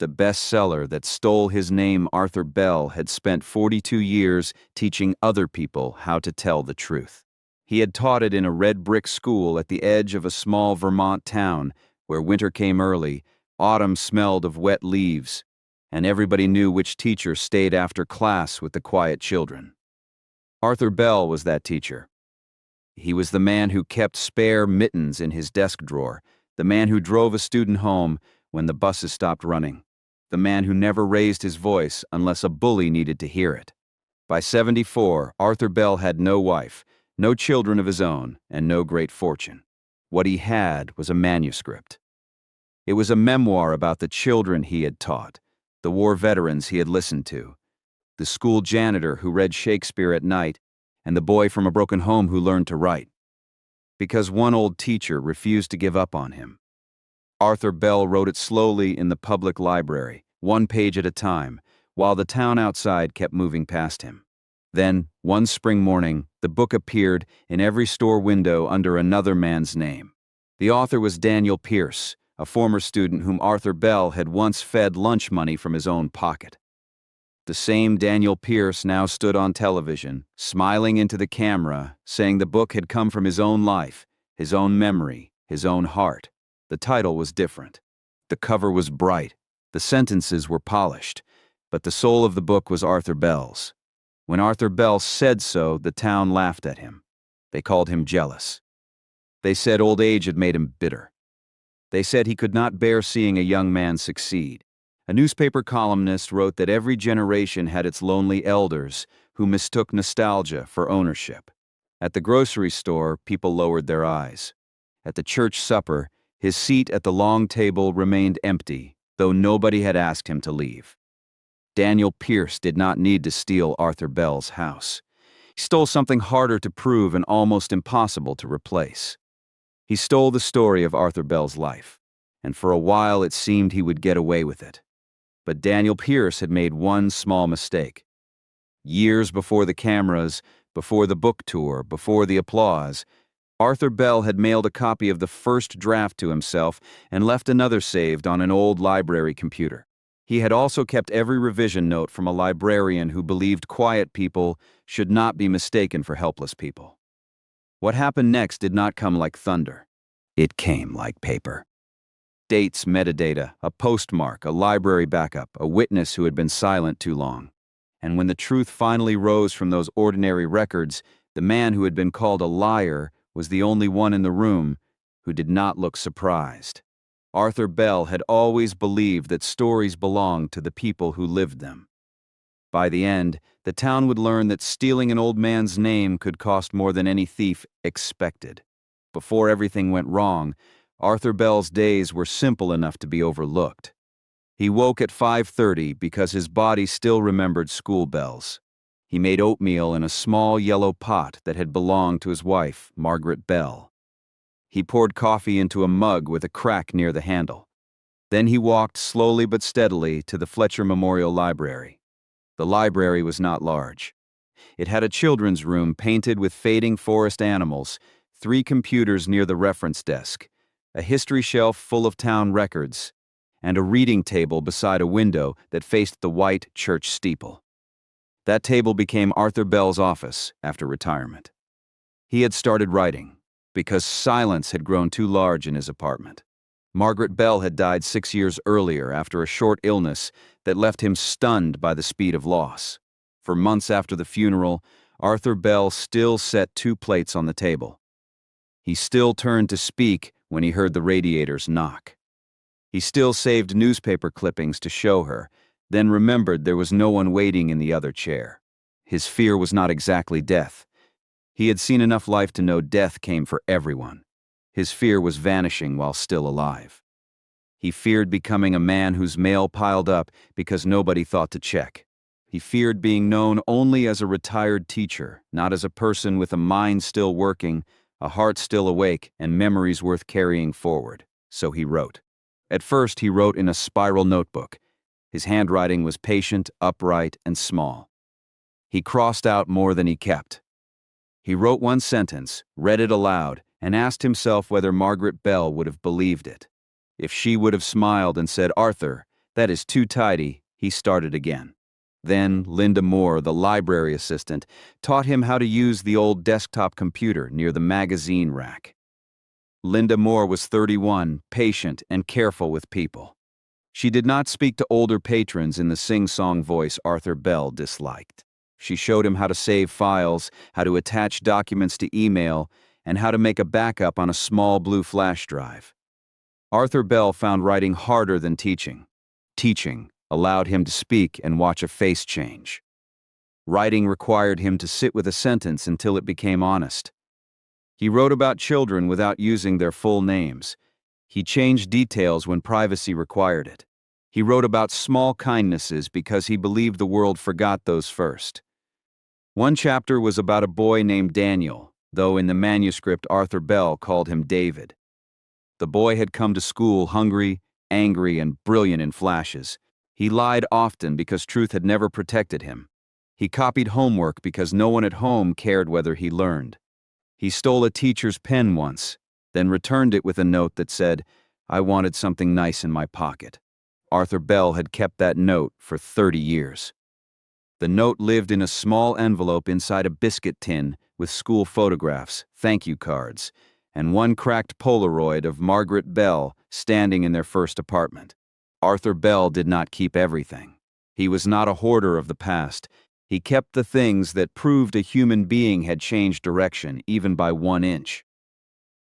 the bestseller that stole his name, Arthur Bell, had spent 42 years teaching other people how to tell the truth. He had taught it in a red brick school at the edge of a small Vermont town where winter came early, autumn smelled of wet leaves, and everybody knew which teacher stayed after class with the quiet children. Arthur Bell was that teacher. He was the man who kept spare mittens in his desk drawer, the man who drove a student home when the buses stopped running, the man who never raised his voice unless a bully needed to hear it. By 74, Arthur Bell had no wife, no children of his own, and no great fortune. What he had was a manuscript. It was a memoir about the children he had taught, the war veterans he had listened to, the school janitor who read Shakespeare at night, and the boy from a broken home who learned to write. Because one old teacher refused to give up on him. Arthur Bell wrote it slowly in the public library, one page at a time, while the town outside kept moving past him. Then, one spring morning, the book appeared in every store window under another man's name. The author was Daniel Pierce, a former student whom Arthur Bell had once fed lunch money from his own pocket. The same Daniel Pierce now stood on television, smiling into the camera, saying the book had come from his own life, his own memory, his own heart. The title was different. The cover was bright. The sentences were polished. But the soul of the book was Arthur Bell's. When Arthur Bell said so, the town laughed at him. They called him jealous. They said old age had made him bitter. They said he could not bear seeing a young man succeed. A newspaper columnist wrote that every generation had its lonely elders who mistook nostalgia for ownership. At the grocery store, people lowered their eyes. At the church supper, his seat at the long table remained empty, though nobody had asked him to leave. Daniel Pierce did not need to steal Arthur Bell's house. He stole something harder to prove and almost impossible to replace. He stole the story of Arthur Bell's life, and for a while it seemed he would get away with it. But Daniel Pierce had made one small mistake. Years before the cameras, before the book tour, before the applause, Arthur Bell had mailed a copy of the first draft to himself and left another saved on an old library computer. He had also kept every revision note from a librarian who believed quiet people should not be mistaken for helpless people. What happened next did not come like thunder. It came like paper. Dates, metadata, a postmark, a library backup, a witness who had been silent too long. And when the truth finally rose from those ordinary records, the man who had been called a liar was the only one in the room who did not look surprised. Arthur Bell had always believed that stories belonged to the people who lived them. By the end, the town would learn that stealing an old man's name could cost more than any thief expected. Before everything went wrong, Arthur Bell's days were simple enough to be overlooked. He woke at 5:30 because his body still remembered school bells. He made oatmeal in a small yellow pot that had belonged to his wife, Margaret Bell. He poured coffee into a mug with a crack near the handle. Then he walked slowly but steadily to the Fletcher Memorial Library. The library was not large. It had a children's room painted with fading forest animals, 3 computers near the reference desk, a history shelf full of town records, and a reading table beside a window that faced the white church steeple. That table became Arthur Bell's office after retirement. He had started writing, because silence had grown too large in his apartment. Margaret Bell had died 6 years earlier after a short illness that left him stunned by the speed of loss. For months after the funeral, Arthur Bell still set 2 plates on the table. He still turned to speak when he heard the radiators knock. He still saved newspaper clippings to show her, then remembered there was no one waiting in the other chair. His fear was not exactly death. He had seen enough life to know death came for everyone. His fear was vanishing while still alive. He feared becoming a man whose mail piled up because nobody thought to check. He feared being known only as a retired teacher, not as a person with a mind still working, a heart still awake, and memories worth carrying forward. So he wrote. At first, he wrote in a spiral notebook. His handwriting was patient, upright, and small. He crossed out more than he kept. He wrote one sentence, read it aloud, and asked himself whether Margaret Bell would have believed it. If she would have smiled and said, "Arthur, That is too tidy, he started again. Then Linda Moore, the library assistant, taught him how to use the old desktop computer near the magazine rack. Linda Moore was 31, patient and careful with people. She did not speak to older patrons in the sing-song voice Arthur Bell disliked. She showed him how to save files, how to attach documents to email, and how to make a backup on a small blue flash drive. Arthur Bell found writing harder than teaching. Teaching allowed him to speak and watch a face change. Writing required him to sit with a sentence until it became honest. He wrote about children without using their full names. He changed details when privacy required it. He wrote about small kindnesses because he believed the world forgot those first. One chapter was about a boy named Daniel, though in the manuscript Arthur Bell called him David. The boy had come to school hungry, angry, and brilliant in flashes. He lied often because truth had never protected him. He copied homework because no one at home cared whether he learned. He stole a teacher's pen once, then returned it with a note that said, "I wanted something nice in my pocket." Arthur Bell had kept that note for 30 years. The note lived in a small envelope inside a biscuit tin with school photographs, thank you cards, and one cracked Polaroid of Margaret Bell standing in their first apartment. Arthur Bell did not keep everything. He was not a hoarder of the past. He kept the things that proved a human being had changed direction, even by 1 inch.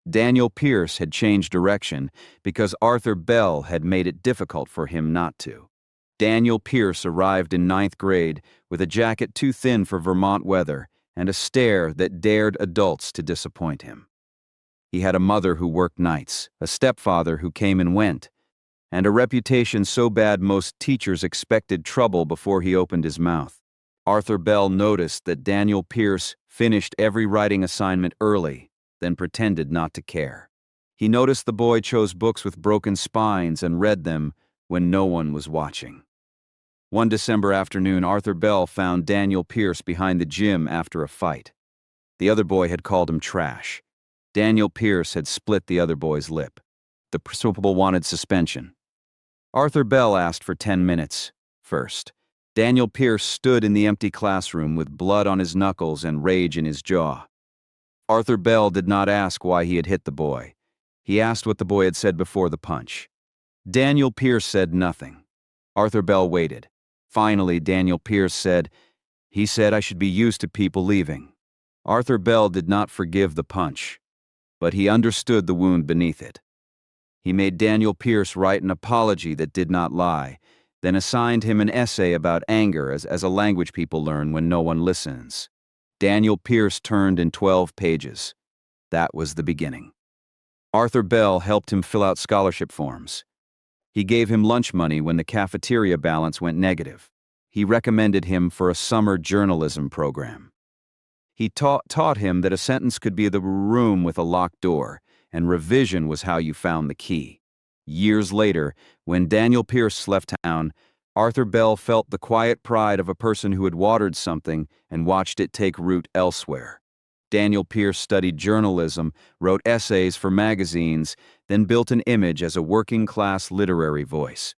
Daniel Pierce had changed direction because Arthur Bell had made it difficult for him not to. Daniel Pierce arrived in 9th grade with a jacket too thin for Vermont weather and a stare that dared adults to disappoint him. He had a mother who worked nights, a stepfather who came and went, and a reputation so bad most teachers expected trouble before he opened his mouth. Arthur Bell noticed that Daniel Pierce finished every writing assignment early, then pretended not to care. He noticed the boy chose books with broken spines and read them when no one was watching. One December afternoon, Arthur Bell found Daniel Pierce behind the gym after a fight. The other boy had called him trash. Daniel Pierce had split the other boy's lip. The principal wanted suspension. Arthur Bell asked for 10 minutes. First, Daniel Pierce stood in the empty classroom with blood on his knuckles and rage in his jaw. Arthur Bell did not ask why he had hit the boy. He asked what the boy had said before the punch. Daniel Pierce said nothing. Arthur Bell waited. Finally, Daniel Pierce said, "He said I should be used to people leaving." Arthur Bell did not forgive the punch, but he understood the wound beneath it. He made Daniel Pierce write an apology that did not lie, then assigned him an essay about anger as a language people learn when no one listens. Daniel Pierce turned in 12 pages. That was the beginning. Arthur Bell helped him fill out scholarship forms. He gave him lunch money when the cafeteria balance went negative. He recommended him for a summer journalism program. He taught him that a sentence could be the room with a locked door, and revision was how you found the key. Years later, when Daniel Pierce left town, Arthur Bell felt the quiet pride of a person who had watered something and watched it take root elsewhere. Daniel Pierce studied journalism, wrote essays for magazines, then built an image as a working-class literary voice.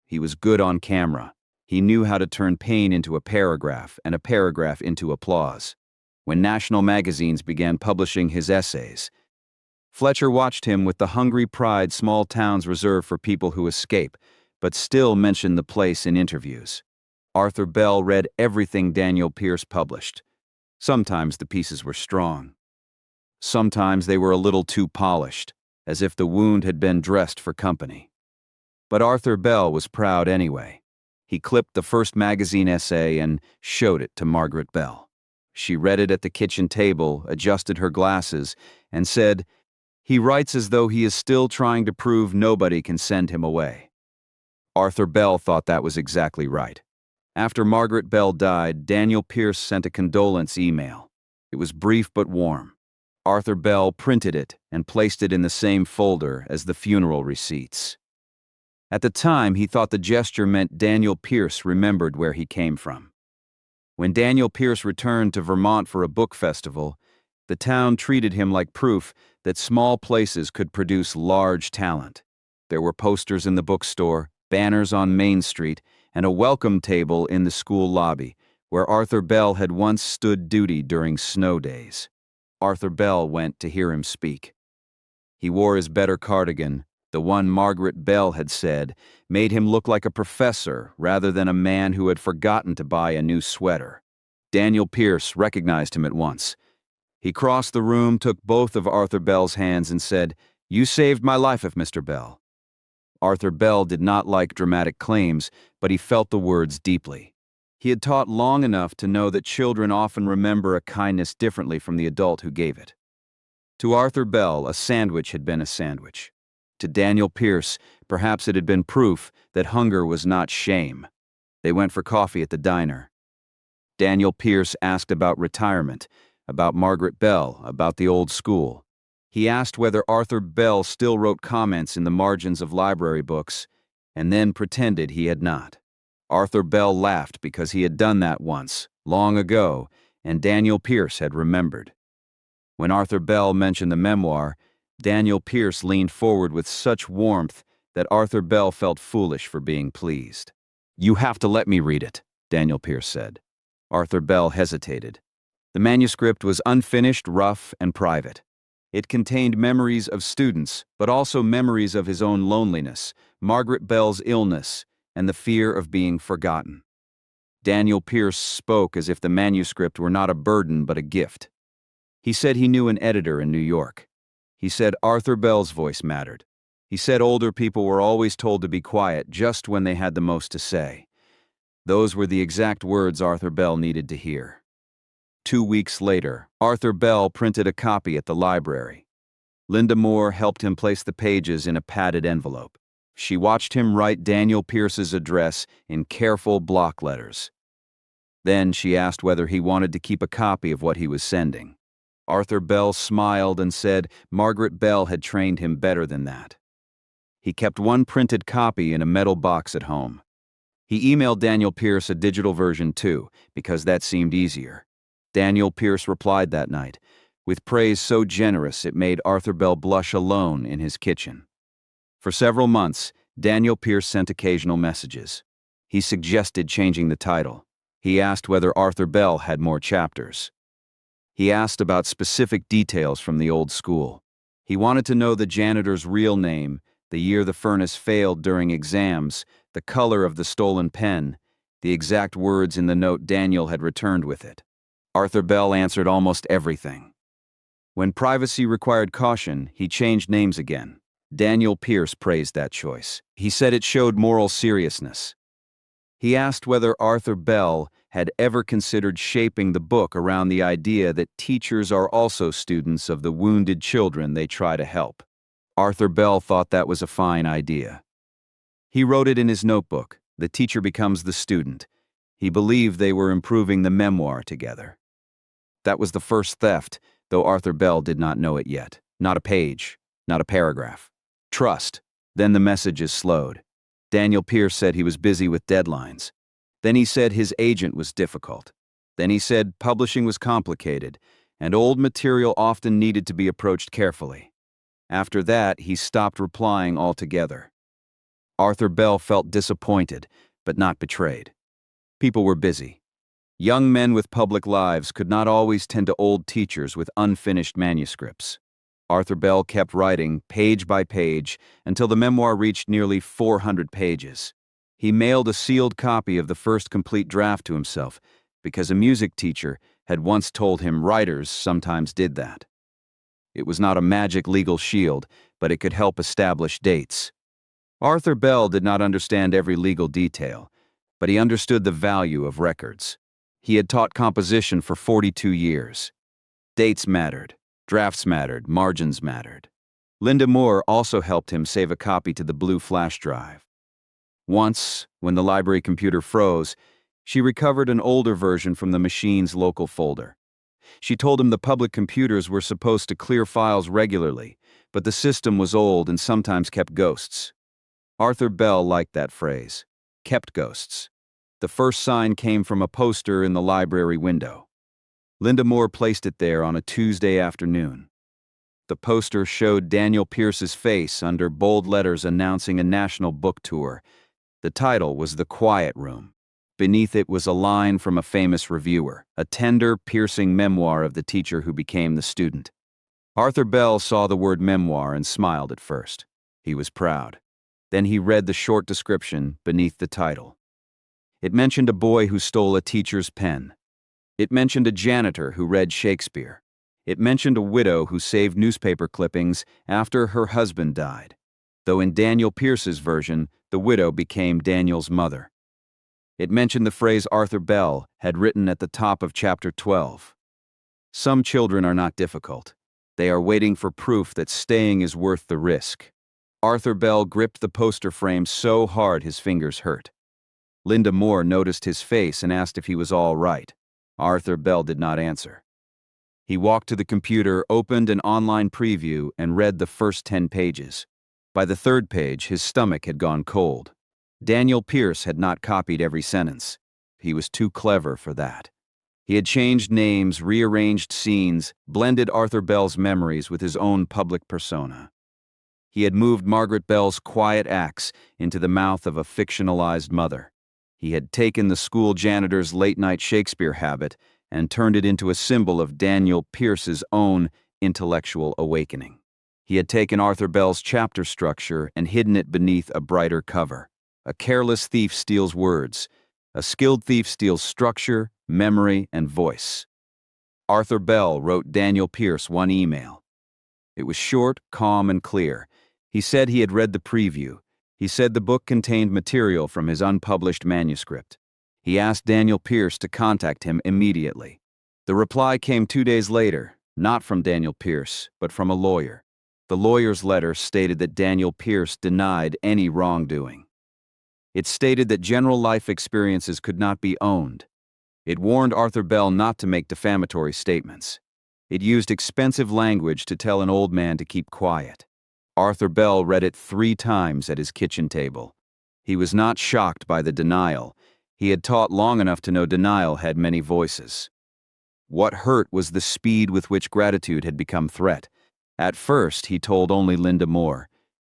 He was good on camera. He knew how to turn pain into a paragraph and a paragraph into applause. When national magazines began publishing his essays, Fletcher watched him with the hungry pride small towns reserve for people who escape, but still mentioned the place in interviews. Arthur Bell read everything Daniel Pierce published. Sometimes the pieces were strong. Sometimes they were a little too polished, as if the wound had been dressed for company. But Arthur Bell was proud anyway. He clipped the first magazine essay and showed it to Margaret Bell. She read it at the kitchen table, adjusted her glasses, and said, "He writes as though he is still trying to prove nobody can send him away." Arthur Bell thought that was exactly right. After Margaret Bell died, Daniel Pierce sent a condolence email. It was brief but warm. Arthur Bell printed it and placed it in the same folder as the funeral receipts. At the time, he thought the gesture meant Daniel Pierce remembered where he came from. When Daniel Pierce returned to Vermont for a book festival, the town treated him like proof that small places could produce large talent. There were posters in the bookstore, banners on Main Street, and a welcome table in the school lobby, where Arthur Bell had once stood duty during snow days. Arthur Bell went to hear him speak. He wore his better cardigan. The one Margaret Bell had said made him look like a professor rather than a man who had forgotten to buy a new sweater. Daniel Pierce recognized him at once. He crossed the room, took both of Arthur Bell's hands, and said, "You saved my life, Mr. Bell." Arthur Bell did not like dramatic claims, but he felt the words deeply. He had taught long enough to know that children often remember a kindness differently from the adult who gave it. To Arthur Bell, a sandwich had been a sandwich. To Daniel Pierce, perhaps it had been proof that hunger was not shame. They went for coffee at the diner. Daniel Pierce asked about retirement, about Margaret Bell, about the old school. He asked whether Arthur Bell still wrote comments in the margins of library books, and then pretended he had not. Arthur Bell laughed because he had done that once, long ago, and Daniel Pierce had remembered. When Arthur Bell mentioned the memoir, Daniel Pierce leaned forward with such warmth that Arthur Bell felt foolish for being pleased. "You have to let me read it," Daniel Pierce said. Arthur Bell hesitated. The manuscript was unfinished, rough, and private. It contained memories of students, but also memories of his own loneliness, Margaret Bell's illness, and the fear of being forgotten. Daniel Pierce spoke as if the manuscript were not a burden but a gift. He said he knew an editor in New York. He said Arthur Bell's voice mattered. He said older people were always told to be quiet just when they had the most to say. Those were the exact words Arthur Bell needed to hear. 2 weeks later, Arthur Bell printed a copy at the library. Linda Moore helped him place the pages in a padded envelope. She watched him write Daniel Pierce's address in careful block letters. Then she asked whether he wanted to keep a copy of what he was sending. Arthur Bell smiled and said Margaret Bell had trained him better than that. He kept one printed copy in a metal box at home. He emailed Daniel Pierce a digital version too, because that seemed easier. Daniel Pierce replied that night, with praise so generous it made Arthur Bell blush alone in his kitchen. For several months, Daniel Pierce sent occasional messages. He suggested changing the title. He asked whether Arthur Bell had more chapters. He asked about specific details from the old school. He wanted to know the janitor's real name, the year the furnace failed during exams, the color of the stolen pen, the exact words in the note Daniel had returned with it. Arthur Bell answered almost everything. When privacy required caution, he changed names again. Daniel Pierce praised that choice. He said it showed moral seriousness. He asked whether Arthur Bell had ever considered shaping the book around the idea that teachers are also students of the wounded children they try to help. Arthur Bell thought that was a fine idea. He wrote it in his notebook, "The teacher becomes the student." He believed they were improving the memoir together. That was the first theft, though Arthur Bell did not know it yet. Not a page, not a paragraph. Trust. Then the messages slowed. Daniel Pierce said he was busy with deadlines. Then he said his agent was difficult. Then he said publishing was complicated, and old material often needed to be approached carefully. After that, he stopped replying altogether. Arthur Bell felt disappointed, but not betrayed. People were busy. Young men with public lives could not always tend to old teachers with unfinished manuscripts. Arthur Bell kept writing, page by page, until the memoir reached nearly 400 pages. He mailed a sealed copy of the first complete draft to himself, because a music teacher had once told him writers sometimes did that. It was not a magic legal shield, but it could help establish dates. Arthur Bell did not understand every legal detail, but he understood the value of records. He had taught composition for 42 years. Dates mattered, drafts mattered, margins mattered. Linda Moore also helped him save a copy to the blue flash drive. Once, when the library computer froze, she recovered an older version from the machine's local folder. She told him the public computers were supposed to clear files regularly, but the system was old and sometimes kept ghosts. Arthur Bell liked that phrase, kept ghosts. The first sign came from a poster in the library window. Linda Moore placed it there on a Tuesday afternoon. The poster showed Daniel Pierce's face under bold letters announcing a national book tour. The title was The Quiet Room. Beneath it was a line from a famous reviewer, a tender, piercing memoir of the teacher who became the student. Arthur Bell saw the word memoir and smiled at first. He was proud. Then he read the short description beneath the title. It mentioned a boy who stole a teacher's pen. It mentioned a janitor who read Shakespeare. It mentioned a widow who saved newspaper clippings after her husband died, though in Daniel Pierce's version, the widow became Daniel's mother. It mentioned the phrase Arthur Bell had written at the top of chapter 12. Some children are not difficult. They are waiting for proof that staying is worth the risk. Arthur Bell gripped the poster frame so hard his fingers hurt. Linda Moore noticed his face and asked if he was all right. Arthur Bell did not answer. He walked to the computer, opened an online preview, and read the first 10 pages. By the third page, his stomach had gone cold. Daniel Pierce had not copied every sentence. He was too clever for that. He had changed names, rearranged scenes, blended Arthur Bell's memories with his own public persona. He had moved Margaret Bell's quiet acts into the mouth of a fictionalized mother. He had taken the school janitor's late-night Shakespeare habit and turned it into a symbol of Daniel Pierce's own intellectual awakening. He had taken Arthur Bell's chapter structure and hidden it beneath a brighter cover. A careless thief steals words. A skilled thief steals structure, memory, and voice. Arthur Bell wrote Daniel Pierce one email. It was short, calm, and clear. He said he had read the preview. He said the book contained material from his unpublished manuscript. He asked Daniel Pierce to contact him immediately. The reply came 2 days later, not from Daniel Pierce, but from a lawyer. The lawyer's letter stated that Daniel Pierce denied any wrongdoing. It stated that general life experiences could not be owned. It warned Arthur Bell not to make defamatory statements. It used expensive language to tell an old man to keep quiet. Arthur Bell read it 3 times at his kitchen table. He was not shocked by the denial. He had taught long enough to know denial had many voices. What hurt was the speed with which gratitude had become threat. At first, he told only Linda Moore.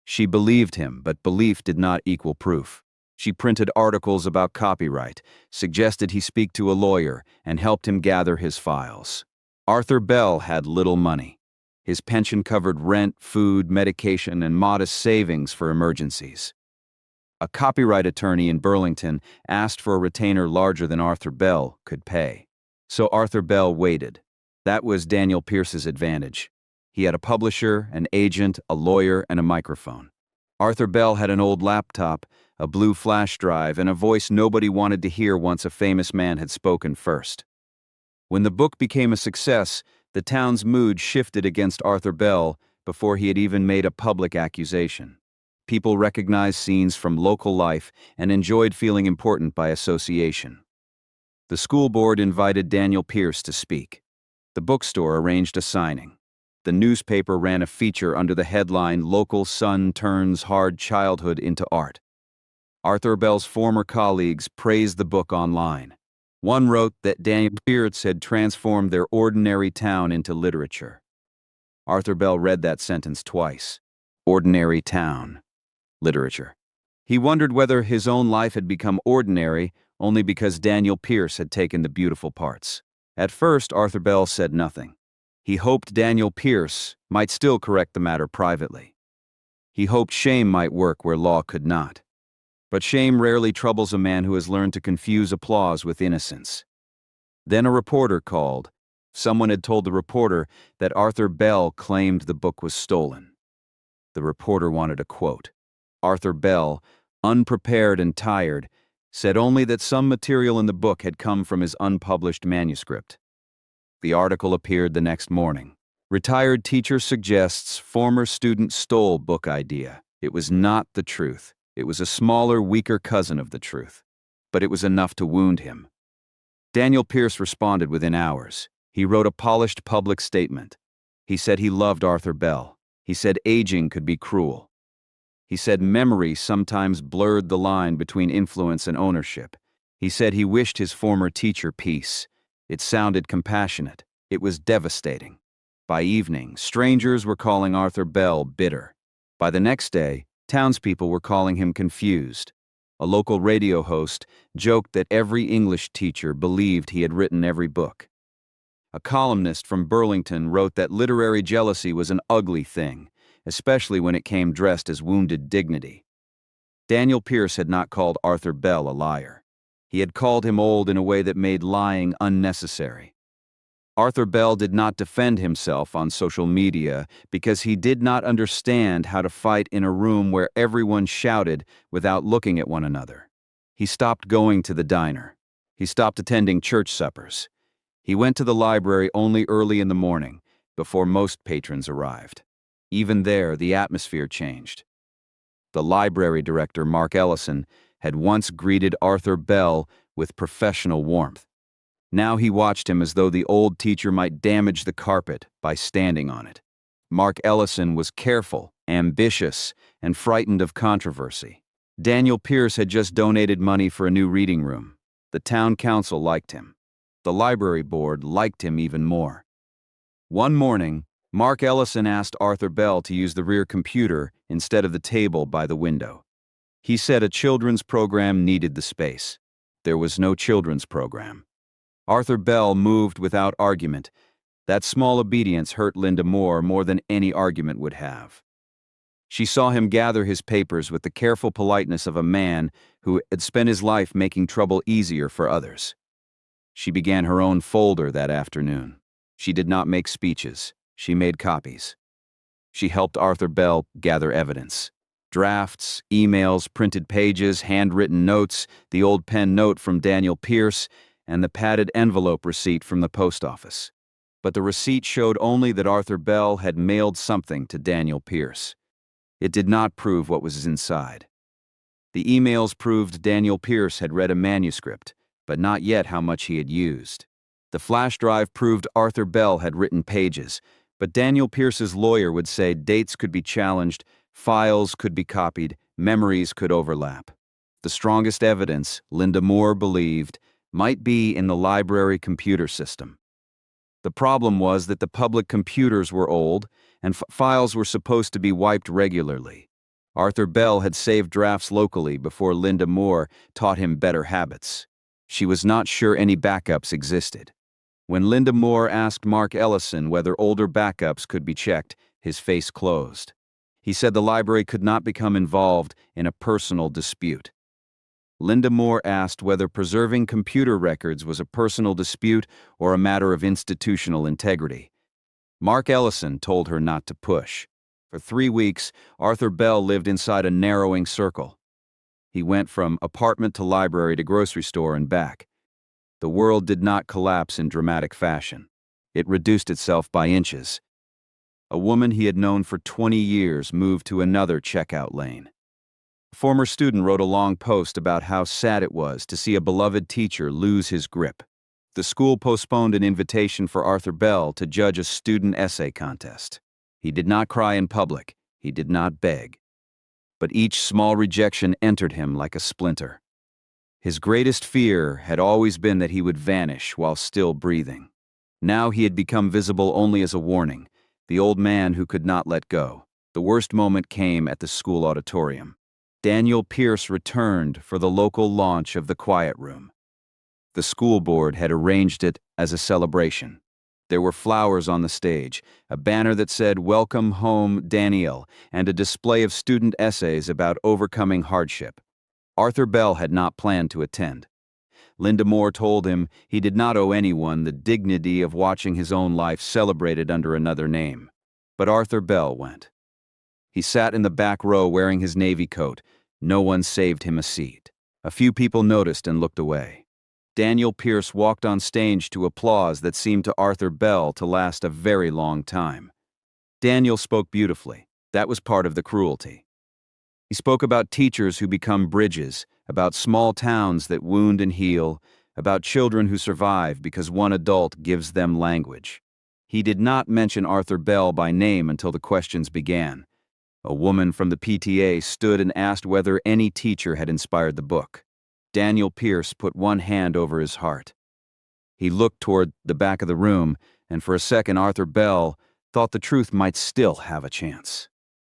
She believed him, but belief did not equal proof. She printed articles about copyright, suggested he speak to a lawyer, and helped him gather his files. Arthur Bell had little money. His pension covered rent, food, medication, and modest savings for emergencies. A copyright attorney in Burlington asked for a retainer larger than Arthur Bell could pay. So Arthur Bell waited. That was Daniel Pierce's advantage. He had a publisher, an agent, a lawyer, and a microphone. Arthur Bell had an old laptop, a blue flash drive, and a voice nobody wanted to hear once a famous man had spoken first. When the book became a success, the town's mood shifted against Arthur Bell before he had even made a public accusation. People recognized scenes from local life and enjoyed feeling important by association. The school board invited Daniel Pierce to speak. The bookstore arranged a signing. The newspaper ran a feature under the headline, "Local Son Turns Hard Childhood into Art." Arthur Bell's former colleagues praised the book online. One wrote that Daniel Pierce had transformed their ordinary town into literature. Arthur Bell read that sentence twice. Ordinary town. Literature. He wondered whether his own life had become ordinary only because Daniel Pierce had taken the beautiful parts. At first, Arthur Bell said nothing. He hoped Daniel Pierce might still correct the matter privately. He hoped shame might work where law could not. But shame rarely troubles a man who has learned to confuse applause with innocence. Then a reporter called. Someone had told the reporter that Arthur Bell claimed the book was stolen. The reporter wanted a quote. Arthur Bell, unprepared and tired, said only that some material in the book had come from his unpublished manuscript. The article appeared the next morning. Retired teacher suggests former student stole book idea. It was not the truth. It was a smaller, weaker cousin of the truth. But it was enough to wound him. Daniel Pierce responded within hours. He wrote a polished public statement. He said he loved Arthur Bell. He said aging could be cruel. He said memory sometimes blurred the line between influence and ownership. He said he wished his former teacher peace. It sounded compassionate. It was devastating. By evening, strangers were calling Arthur Bell bitter. By the next day, townspeople were calling him confused. A local radio host joked that every English teacher believed he had written every book. A columnist from Burlington wrote that literary jealousy was an ugly thing, especially when it came dressed as wounded dignity. Daniel Pierce had not called Arthur Bell a liar. He had called him old in a way that made lying unnecessary. Arthur Bell did not defend himself on social media because he did not understand how to fight in a room where everyone shouted without looking at one another. He stopped going to the diner. He stopped attending church suppers. He went to the library only early in the morning, before most patrons arrived. Even there, the atmosphere changed. The library director, Mark Ellison, had once greeted Arthur Bell with professional warmth. Now he watched him as though the old teacher might damage the carpet by standing on it. Mark Ellison was careful, ambitious, and frightened of controversy. Daniel Pierce had just donated money for a new reading room. The town council liked him. The library board liked him even more. One morning, Mark Ellison asked Arthur Bell to use the rear computer instead of the table by the window. He said a children's program needed the space. There was no children's program. Arthur Bell moved without argument. That small obedience hurt Linda Moore more than any argument would have. She saw him gather his papers with the careful politeness of a man who had spent his life making trouble easier for others. She began her own folder that afternoon. She did not make speeches. She made copies. She helped Arthur Bell gather evidence. Drafts, emails, printed pages, handwritten notes, the old pen note from Daniel Pierce, and the padded envelope receipt from the post office. But the receipt showed only that Arthur Bell had mailed something to Daniel Pierce. It did not prove what was inside. The emails proved Daniel Pierce had read a manuscript, but not yet how much he had used. The flash drive proved Arthur Bell had written pages, but Daniel Pierce's lawyer would say dates could be challenged, files could be copied, memories could overlap. The strongest evidence, Linda Moore believed, might be in the library computer system. The problem was that the public computers were old, and files were supposed to be wiped regularly. Arthur Bell had saved drafts locally before Linda Moore taught him better habits. She was not sure any backups existed. When Linda Moore asked Mark Ellison whether older backups could be checked, his face closed. He said the library could not become involved in a personal dispute. Linda Moore asked whether preserving computer records was a personal dispute or a matter of institutional integrity. Mark Ellison told her not to push. For 3 weeks, Arthur Bell lived inside a narrowing circle. He went from apartment to library to grocery store and back. The world did not collapse in dramatic fashion. It reduced itself by inches. A woman he had known for 20 years moved to another checkout lane. A former student wrote a long post about how sad it was to see a beloved teacher lose his grip. The school postponed an invitation for Arthur Bell to judge a student essay contest. He did not cry in public. He did not beg. But each small rejection entered him like a splinter. His greatest fear had always been that he would vanish while still breathing. Now he had become visible only as a warning, the old man who could not let go. The worst moment came at the school auditorium. Daniel Pierce returned for the local launch of the Quiet Room. The school board had arranged it as a celebration. There were flowers on the stage, a banner that said, "Welcome home, Daniel," and a display of student essays about overcoming hardship. Arthur Bell had not planned to attend. Linda Moore told him he did not owe anyone the dignity of watching his own life celebrated under another name. But Arthur Bell went. He sat in the back row wearing his navy coat. No one saved him a seat. A few people noticed and looked away. Daniel Pierce walked on stage to applause that seemed to Arthur Bell to last a very long time. Daniel spoke beautifully. That was part of the cruelty. He spoke about teachers who become bridges, about small towns that wound and heal, about children who survive because one adult gives them language. He did not mention Arthur Bell by name until the questions began. A woman from the PTA stood and asked whether any teacher had inspired the book. Daniel Pierce put one hand over his heart. He looked toward the back of the room, and for a second Arthur Bell thought the truth might still have a chance.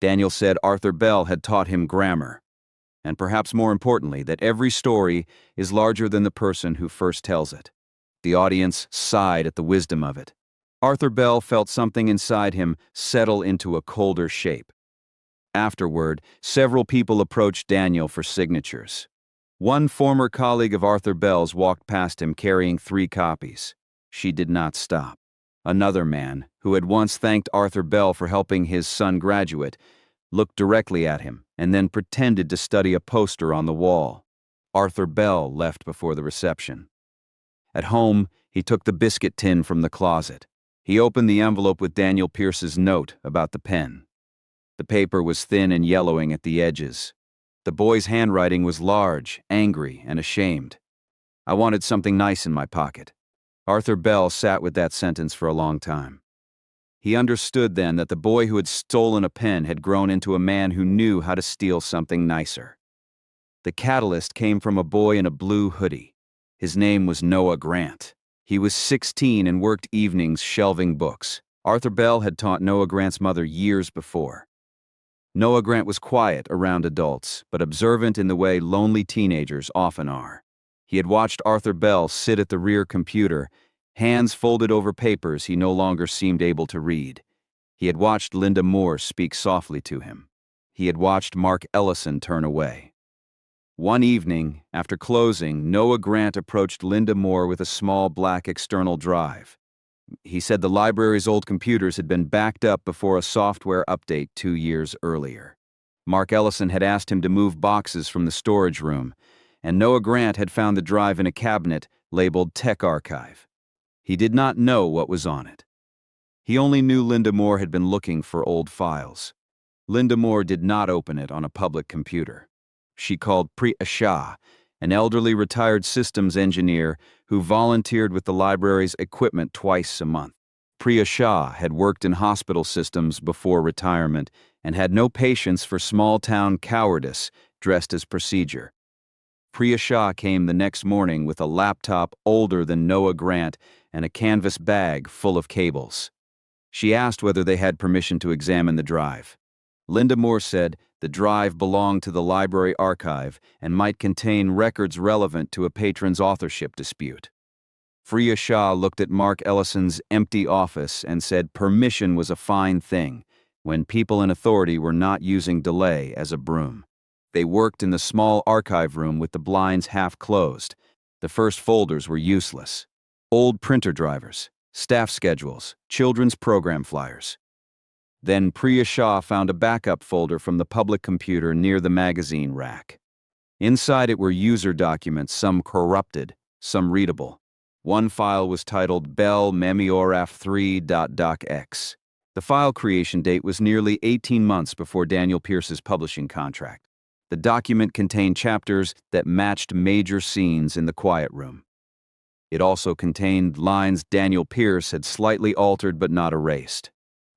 Daniel said Arthur Bell had taught him grammar, and perhaps more importantly, that every story is larger than the person who first tells it. The audience sighed at the wisdom of it. Arthur Bell felt something inside him settle into a colder shape. Afterward, several people approached Daniel for signatures. One former colleague of Arthur Bell's walked past him carrying 3 copies. She did not stop. Another man, who had once thanked Arthur Bell for helping his son graduate, looked directly at him and then pretended to study a poster on the wall. Arthur Bell left before the reception. At home, he took the biscuit tin from the closet. He opened the envelope with Daniel Pierce's note about the pen. The paper was thin and yellowing at the edges. The boy's handwriting was large, angry, and ashamed. "I wanted something nice in my pocket." Arthur Bell sat with that sentence for a long time. He understood then that the boy who had stolen a pen had grown into a man who knew how to steal something nicer. The catalyst came from a boy in a blue hoodie. His name was Noah Grant. He was 16 and worked evenings shelving books. Arthur Bell had taught Noah Grant's mother years before. Noah Grant was quiet around adults, but observant in the way lonely teenagers often are. He had watched Arthur Bell sit at the rear computer, hands folded over papers he no longer seemed able to read. He had watched Linda Moore speak softly to him. He had watched Mark Ellison turn away. One evening, after closing, Noah Grant approached Linda Moore with a small black external drive. He said the library's old computers had been backed up before a software update 2 years earlier. Mark Ellison had asked him to move boxes from the storage room, and Noah Grant had found the drive in a cabinet labeled Tech Archive. He did not know what was on it. He only knew Linda Moore had been looking for old files. Linda Moore did not open it on a public computer. She called Priya Shah, an elderly retired systems engineer who volunteered with the library's equipment twice a month. Priya Shah had worked in hospital systems before retirement and had no patience for small-town cowardice dressed as procedure. Priya Shah came the next morning with a laptop older than Noah Grant and a canvas bag full of cables. She asked whether they had permission to examine the drive. Linda Moore said the drive belonged to the library archive and might contain records relevant to a patron's authorship dispute. Priya Shah looked at Mark Ellison's empty office and said permission was a fine thing when people in authority were not using delay as a broom. They worked in the small archive room with the blinds half closed. The first folders were useless. Old printer drivers, staff schedules, children's program flyers. Then Priya Shah found a backup folder from the public computer near the magazine rack. Inside it were user documents, some corrupted, some readable. One file was titled Bell Memoir 3.docx. The file creation date was nearly 18 months before Daniel Pierce's publishing contract. The document contained chapters that matched major scenes in the quiet room. It also contained lines Daniel Pierce had slightly altered but not erased.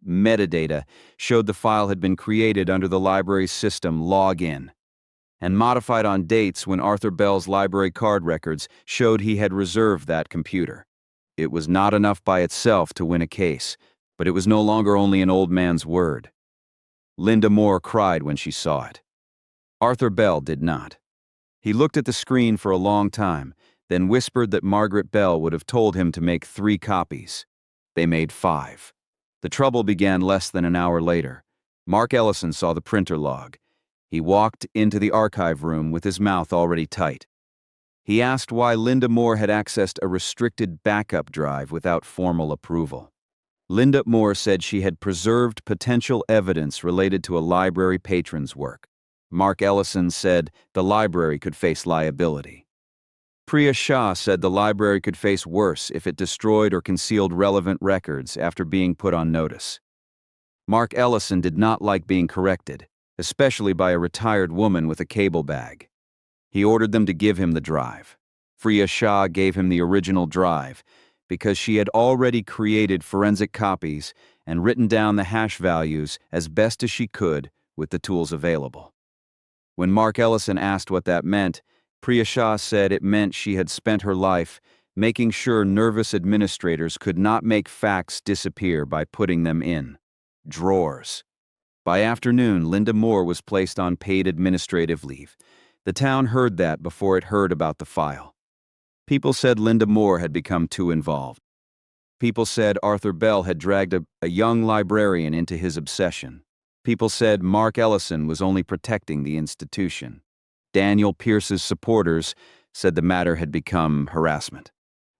Metadata showed the file had been created under the library's system login and modified on dates when Arthur Bell's library card records showed he had reserved that computer. It was not enough by itself to win a case, but it was no longer only an old man's word. Linda Moore cried when she saw it. Arthur Bell did not. He looked at the screen for a long time, then whispered that Margaret Bell would have told him to make 3 copies. They made 5. The trouble began less than an hour later. Mark Ellison saw the printer log. He walked into the archive room with his mouth already tight. He asked why Linda Moore had accessed a restricted backup drive without formal approval. Linda Moore said she had preserved potential evidence related to a library patron's work. Mark Ellison said the library could face liability. Priya Shah said the library could face worse if it destroyed or concealed relevant records after being put on notice. Mark Ellison did not like being corrected, especially by a retired woman with a cable bag. He ordered them to give him the drive. Priya Shah gave him the original drive because she had already created forensic copies and written down the hash values as best as she could with the tools available. When Mark Ellison asked what that meant, Priya Shah said it meant she had spent her life making sure nervous administrators could not make facts disappear by putting them in drawers. By afternoon, Linda Moore was placed on paid administrative leave. The town heard that before it heard about the file. People said Linda Moore had become too involved. People said Arthur Bell had dragged a young librarian into his obsession. People said Mark Ellison was only protecting the institution. Daniel Pierce's supporters said the matter had become harassment.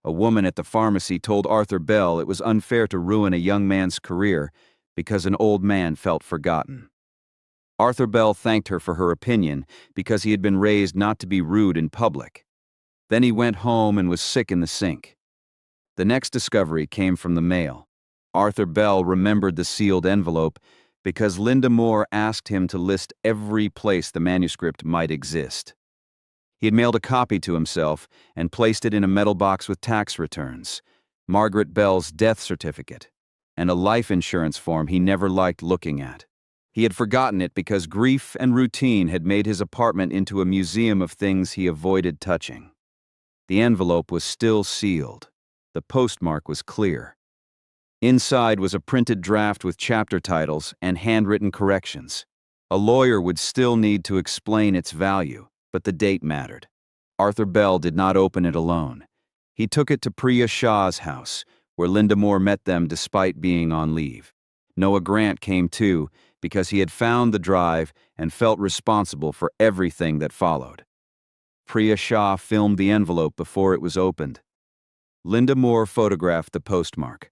A woman at the pharmacy told Arthur Bell it was unfair to ruin a young man's career because an old man felt forgotten. Arthur Bell thanked her for her opinion because he had been raised not to be rude in public. Then he went home and was sick in the sink. The next discovery came from the mail. Arthur Bell remembered the sealed envelope because Linda Moore asked him to list every place the manuscript might exist. He had mailed a copy to himself and placed it in a metal box with tax returns, Margaret Bell's death certificate, and a life insurance form he never liked looking at. He had forgotten it because grief and routine had made his apartment into a museum of things he avoided touching. The envelope was still sealed. The postmark was clear. Inside was a printed draft with chapter titles and handwritten corrections. A lawyer would still need to explain its value, but the date mattered. Arthur Bell did not open it alone. He took it to Priya Shah's house, where Linda Moore met them despite being on leave. Noah Grant came too, because he had found the drive and felt responsible for everything that followed. Priya Shah filmed the envelope before it was opened. Linda Moore photographed the postmark.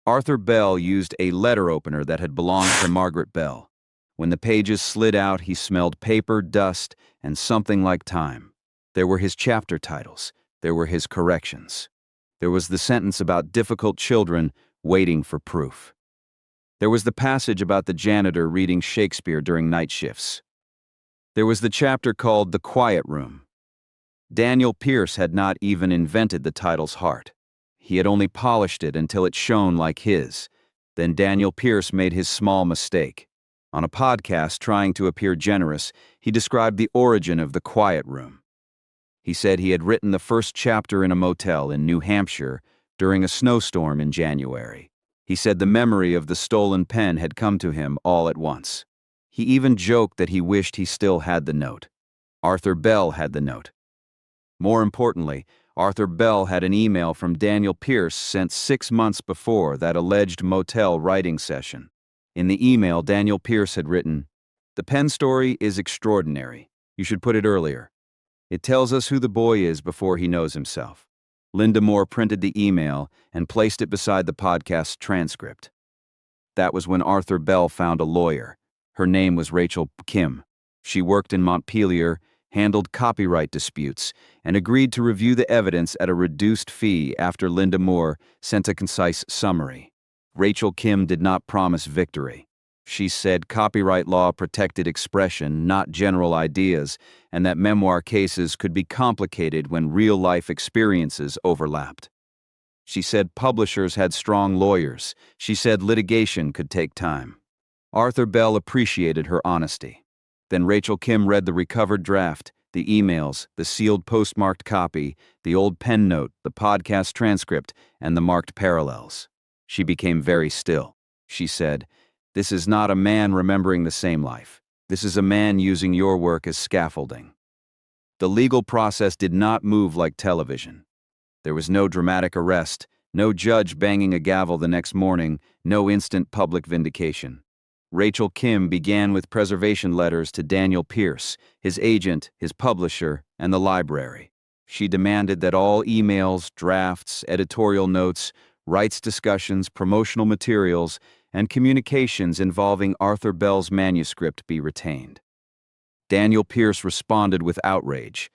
Arthur Bell used a letter opener that had belonged to Margaret Bell. When the pages slid out, he smelled paper, dust, and something like time. There were his chapter titles. There were his corrections. There was the sentence about difficult children waiting for proof. There was the passage about the janitor reading Shakespeare during night shifts. There was the chapter called The Quiet Room. Daniel Pierce had not even invented the title's heart. He had only polished it until it shone like his. Then Daniel Pierce made his small mistake. On a podcast trying to appear generous, he described the origin of The Quiet Room. He said he had written the first chapter in a motel in New Hampshire during a snowstorm in January. He said the memory of the stolen pen had come to him all at once. He even joked that he wished he still had the note. Arthur Bell had the note. More importantly, Arthur Bell had an email from Daniel Pierce sent 6 months before that alleged motel writing session. In the email, Daniel Pierce had written, "The pen story is extraordinary. You should put it earlier. It tells us who the boy is before he knows himself." Linda Moore printed the email and placed it beside the podcast's transcript. That was when Arthur Bell found a lawyer. Her name was Rachel Kim. She worked in Montpelier, handled copyright disputes, and agreed to review the evidence at a reduced fee after Linda Moore sent a concise summary. Rachel Kim did not promise victory. She said copyright law protected expression, not general ideas, and that memoir cases could be complicated when real-life experiences overlapped. She said publishers had strong lawyers. She said litigation could take time. Arthur Bell appreciated her honesty. Then Rachel Kim read the recovered draft, the emails, the sealed postmarked copy, the old pen note, the podcast transcript, and the marked parallels. She became very still. She said, "This is not a man remembering the same life. This is a man using your work as scaffolding." The legal process did not move like television. There was no dramatic arrest, no judge banging a gavel the next morning, no instant public vindication. Rachel Kim began with preservation letters to Daniel Pierce, his agent, his publisher, and the library. She demanded that all emails, drafts, editorial notes, rights discussions, promotional materials, and communications involving Arthur Bell's manuscript be retained. Daniel Pierce responded with outrage.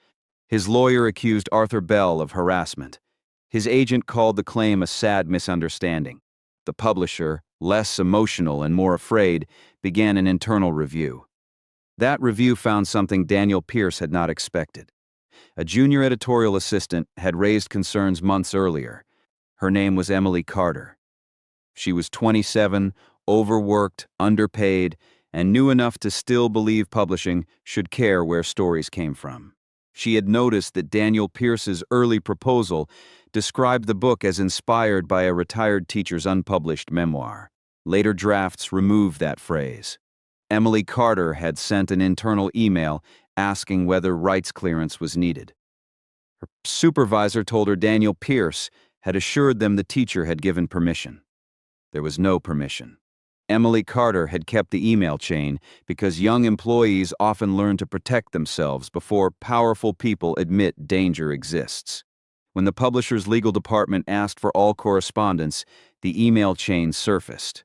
His lawyer accused Arthur Bell of harassment. His agent called the claim a sad misunderstanding. The publisher, less emotional and more afraid, began an internal review. That review found something Daniel Pierce had not expected. A junior editorial assistant had raised concerns months earlier. Her name was Emily Carter. She was 27, overworked, underpaid, and knew enough to still believe publishing should care where stories came from. She had noticed that Daniel Pierce's early proposal described the book as inspired by a retired teacher's unpublished memoir. Later drafts removed that phrase. Emily Carter had sent an internal email asking whether rights clearance was needed. Her supervisor told her Daniel Pierce had assured them the teacher had given permission. There was no permission. Emily Carter had kept the email chain because young employees often learn to protect themselves before powerful people admit danger exists. When the publisher's legal department asked for all correspondence, the email chain surfaced.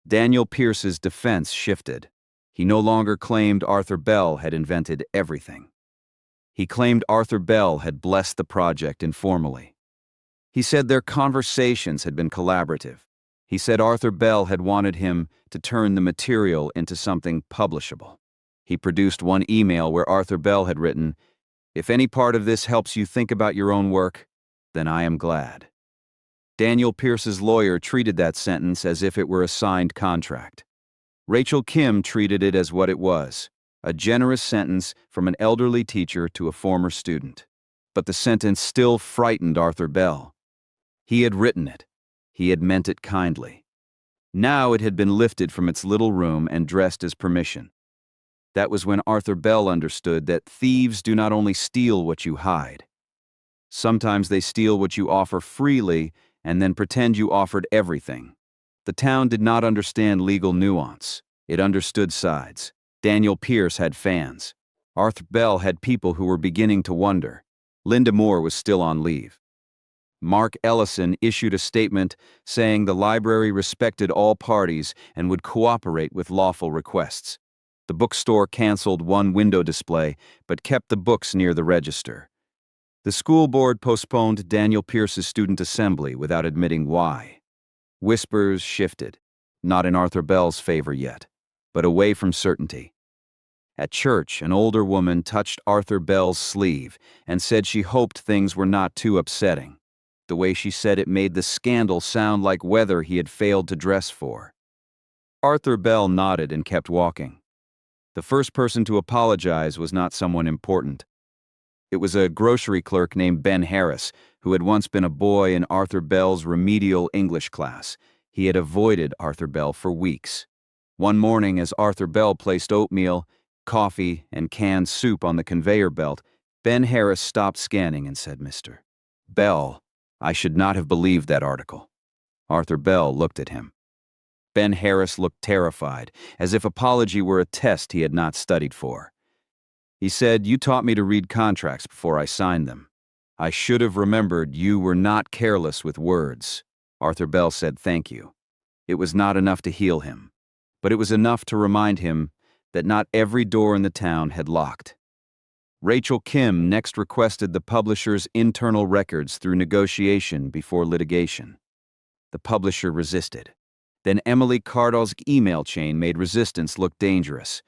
Daniel Pierce's defense shifted. He no longer claimed Arthur Bell had invented everything. He claimed Arthur Bell had blessed the project informally. He said their conversations had been collaborative. He said Arthur Bell had wanted him to turn the material into something publishable. He produced one email where Arthur Bell had written, "If any part of this helps you think about your own work, then I am glad." Daniel Pierce's lawyer treated that sentence as if it were a signed contract. Rachel Kim treated it as what it was, a generous sentence from an elderly teacher to a former student. But the sentence still frightened Arthur Bell. He had written it. He had meant it kindly. Now it had been lifted from its little room and dressed as permission. That was when Arthur Bell understood that thieves do not only steal what you hide. Sometimes they steal what you offer freely and then pretend you offered everything. The town did not understand legal nuance. It understood sides. Daniel Pierce had fans. Arthur Bell had people who were beginning to wonder. Linda Moore was still on leave. Mark Ellison issued a statement saying the library respected all parties and would cooperate with lawful requests. The bookstore canceled one window display but kept the books near the register. The school board postponed Daniel Pierce's student assembly without admitting why. Whispers shifted, not in Arthur Bell's favor yet, but away from certainty. At church, an older woman touched Arthur Bell's sleeve and said she hoped things were not too upsetting. The way she said it made the scandal sound like weather he had failed to dress for. Arthur Bell nodded and kept walking. The first person to apologize was not someone important. It was a grocery clerk named Ben Harris, who had once been a boy in Arthur Bell's remedial English class. He had avoided Arthur Bell for weeks. One morning, as Arthur Bell placed oatmeal, coffee, and canned soup on the conveyor belt, Ben Harris stopped scanning and said, "Mr. Bell, I should not have believed that article." Arthur Bell looked at him. Ben Harris looked terrified, as if apology were a test he had not studied for. He said, "You taught me to read contracts before I signed them. I should have remembered you were not careless with words." Arthur Bell said thank you. It was not enough to heal him, but it was enough to remind him that not every door in the town had locked. Rachel Kim next requested the publisher's internal records through negotiation before litigation. The publisher resisted. Then Emily Carter's email chain made resistance look dangerous.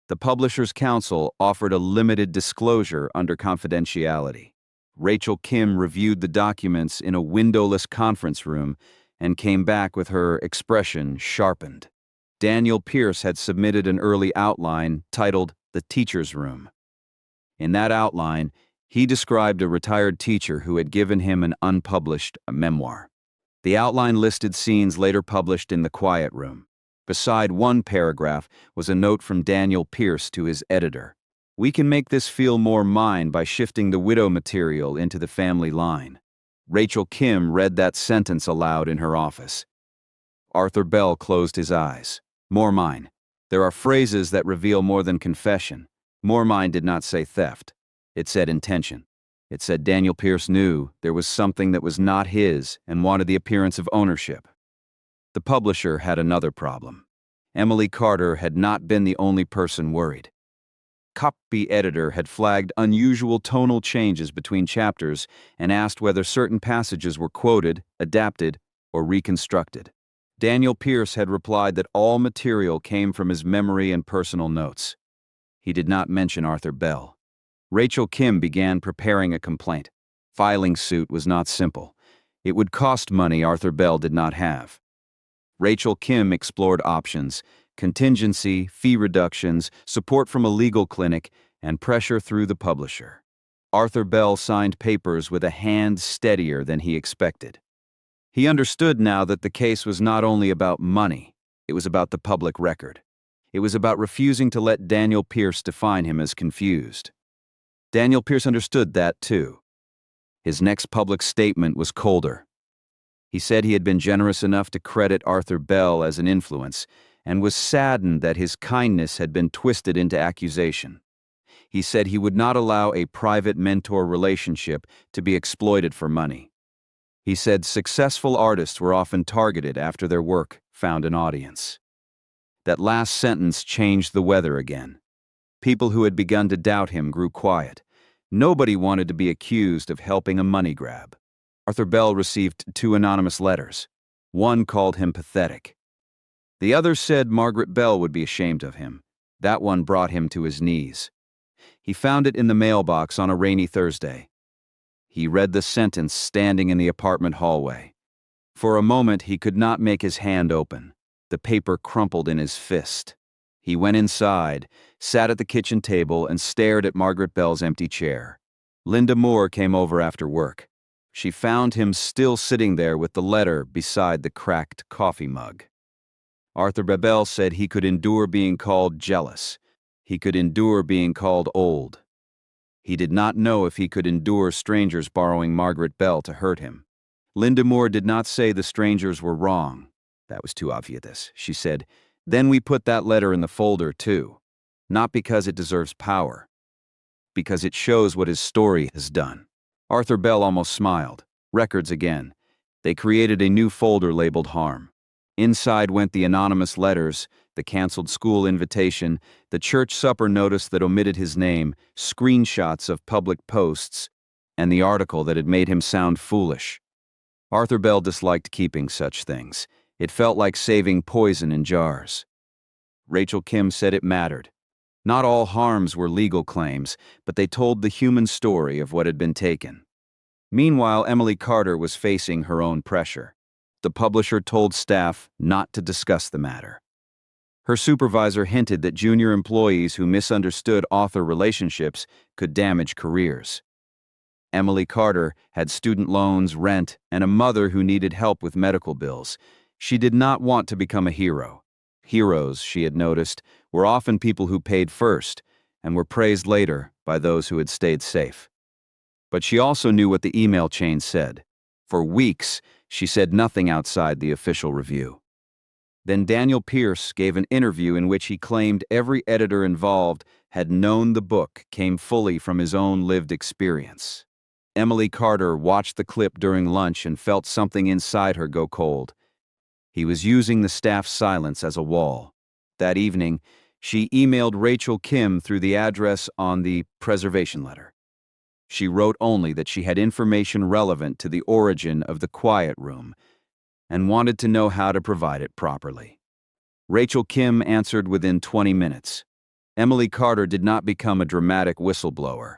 The publisher's counsel offered a limited disclosure under confidentiality. Rachel Kim reviewed the documents in a windowless conference room and came back with her expression sharpened. Daniel Pierce had submitted an early outline titled "The Teacher's Room." In that outline, he described a retired teacher who had given him an unpublished memoir. The outline listed scenes later published in the quiet room. Beside one paragraph was a note from Daniel Pierce to his editor. "We can make this feel more mine by shifting the widow material into the family line." Rachel Kim read that sentence aloud in her office. Arthur Bell closed his eyes. "More mine. There are phrases that reveal more than confession. More mine did not say theft. It said intention. It said Daniel Pierce knew there was something that was not his and wanted the appearance of ownership." The publisher had another problem. Emily Carter had not been the only person worried. Copy editor had flagged unusual tonal changes between chapters and asked whether certain passages were quoted, adapted, or reconstructed. Daniel Pierce had replied that all material came from his memory and personal notes. He did not mention Arthur Bell. Rachel Kim began preparing a complaint. Filing suit was not simple. It would cost money Arthur Bell did not have. Rachel Kim explored options: contingency, fee reductions, support from a legal clinic, and pressure through the publisher. Arthur Bell signed papers with a hand steadier than he expected. He understood now that the case was not only about money, it was about the public record. It was about refusing to let Daniel Pierce define him as confused. Daniel Pierce understood that, too. His next public statement was colder. He said he had been generous enough to credit Arthur Bell as an influence, and was saddened that his kindness had been twisted into accusation. He said he would not allow a private mentor relationship to be exploited for money. He said successful artists were often targeted after their work found an audience. That last sentence changed the weather again. People who had begun to doubt him grew quiet. Nobody wanted to be accused of helping a money grab. Arthur Bell received 2 anonymous letters. One called him pathetic. The other said Margaret Bell would be ashamed of him. That one brought him to his knees. He found it in the mailbox on a rainy Thursday. He read the sentence standing in the apartment hallway. For a moment, he could not make his hand open. The paper crumpled in his fist. He went inside, sat at the kitchen table, and stared at Margaret Bell's empty chair. Linda Moore came over after work. She found him still sitting there with the letter beside the cracked coffee mug. Arthur Bell said he could endure being called jealous. He could endure being called old. He did not know if he could endure strangers borrowing Margaret Bell to hurt him. Linda Moore did not say the strangers were wrong. That was too obvious. She said, "Then we put that letter in the folder, too. Not because it deserves power. Because it shows what his story has done." Arthur Bell almost smiled. Records again. They created a new folder labeled Harm. Inside went the anonymous letters, the canceled school invitation, the church supper notice that omitted his name, screenshots of public posts, and the article that had made him sound foolish. Arthur Bell disliked keeping such things. It felt like saving poison in jars. Rachel Kim said it mattered. Not all harms were legal claims, but they told the human story of what had been taken. Meanwhile, Emily Carter was facing her own pressure. The publisher told staff not to discuss the matter. Her supervisor hinted that junior employees who misunderstood author relationships could damage careers. Emily Carter had student loans, rent, and a mother who needed help with medical bills. She did not want to become a hero. Heroes, she had noticed, were often people who paid first and were praised later by those who had stayed safe. But she also knew what the email chain said. For weeks, she said nothing outside the official review. Then Daniel Pierce gave an interview in which he claimed every editor involved had known the book came fully from his own lived experience. Emily Carter watched the clip during lunch and felt something inside her go cold. He was using the staff's silence as a wall. That evening, she emailed Rachel Kim through the address on the preservation letter. She wrote only that she had information relevant to the origin of the quiet room and wanted to know how to provide it properly. Rachel Kim answered within 20 minutes. Emily Carter did not become a dramatic whistleblower.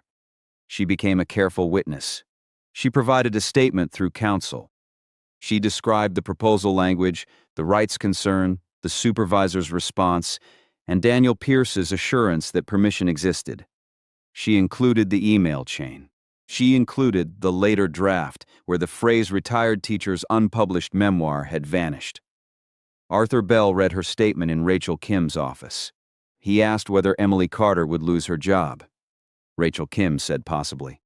She became a careful witness. She provided a statement through counsel. She described the proposal language, the rights concern, the supervisor's response, and Daniel Pierce's assurance that permission existed. She included the email chain. She included the later draft where the phrase retired teacher's unpublished memoir had vanished. Arthur Bell read her statement in Rachel Kim's office. He asked whether Emily Carter would lose her job. Rachel Kim said possibly.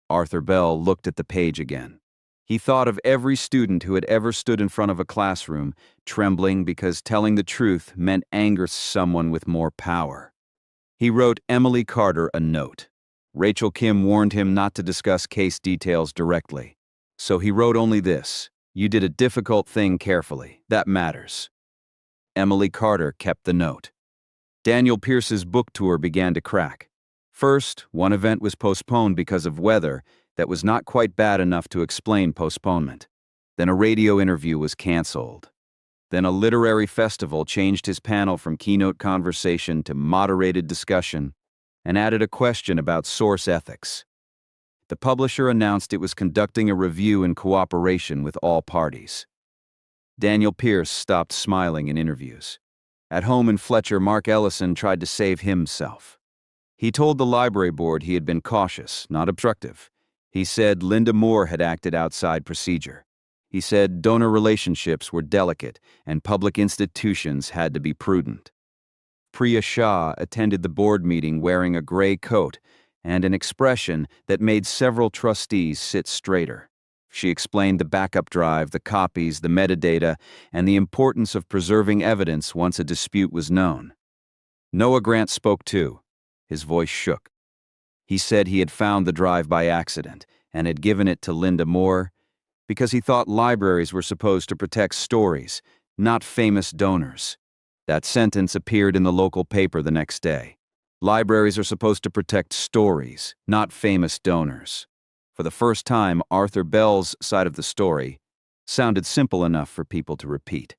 Arthur Bell looked at the page again. He thought of every student who had ever stood in front of a classroom, trembling because telling the truth meant anger someone with more power. He wrote Emily Carter a note. Rachel Kim warned him not to discuss case details directly. So he wrote only this: "You did a difficult thing carefully. That matters." Emily Carter kept the note. Daniel Pierce's book tour began to crack. First, one event was postponed because of weather that was not quite bad enough to explain postponement. Then a radio interview was canceled. Then a literary festival changed his panel from keynote conversation to moderated discussion and added a question about source ethics. The publisher announced it was conducting a review in cooperation with all parties. Daniel Pierce stopped smiling in interviews. At home in Fletcher, Mark Ellison tried to save himself. He told the library board he had been cautious, not obstructive. He said Linda Moore had acted outside procedure. He said donor relationships were delicate and public institutions had to be prudent. Priya Shah attended the board meeting wearing a gray coat and an expression that made several trustees sit straighter. She explained the backup drive, the copies, the metadata, and the importance of preserving evidence once a dispute was known. Noah Grant spoke too. His voice shook. He said he had found the drive by accident and had given it to Linda Moore because he thought libraries were supposed to protect stories, not famous donors. That sentence appeared in the local paper the next day. Libraries are supposed to protect stories, not famous donors. For the first time, Arthur Bell's side of the story sounded simple enough for people to repeat.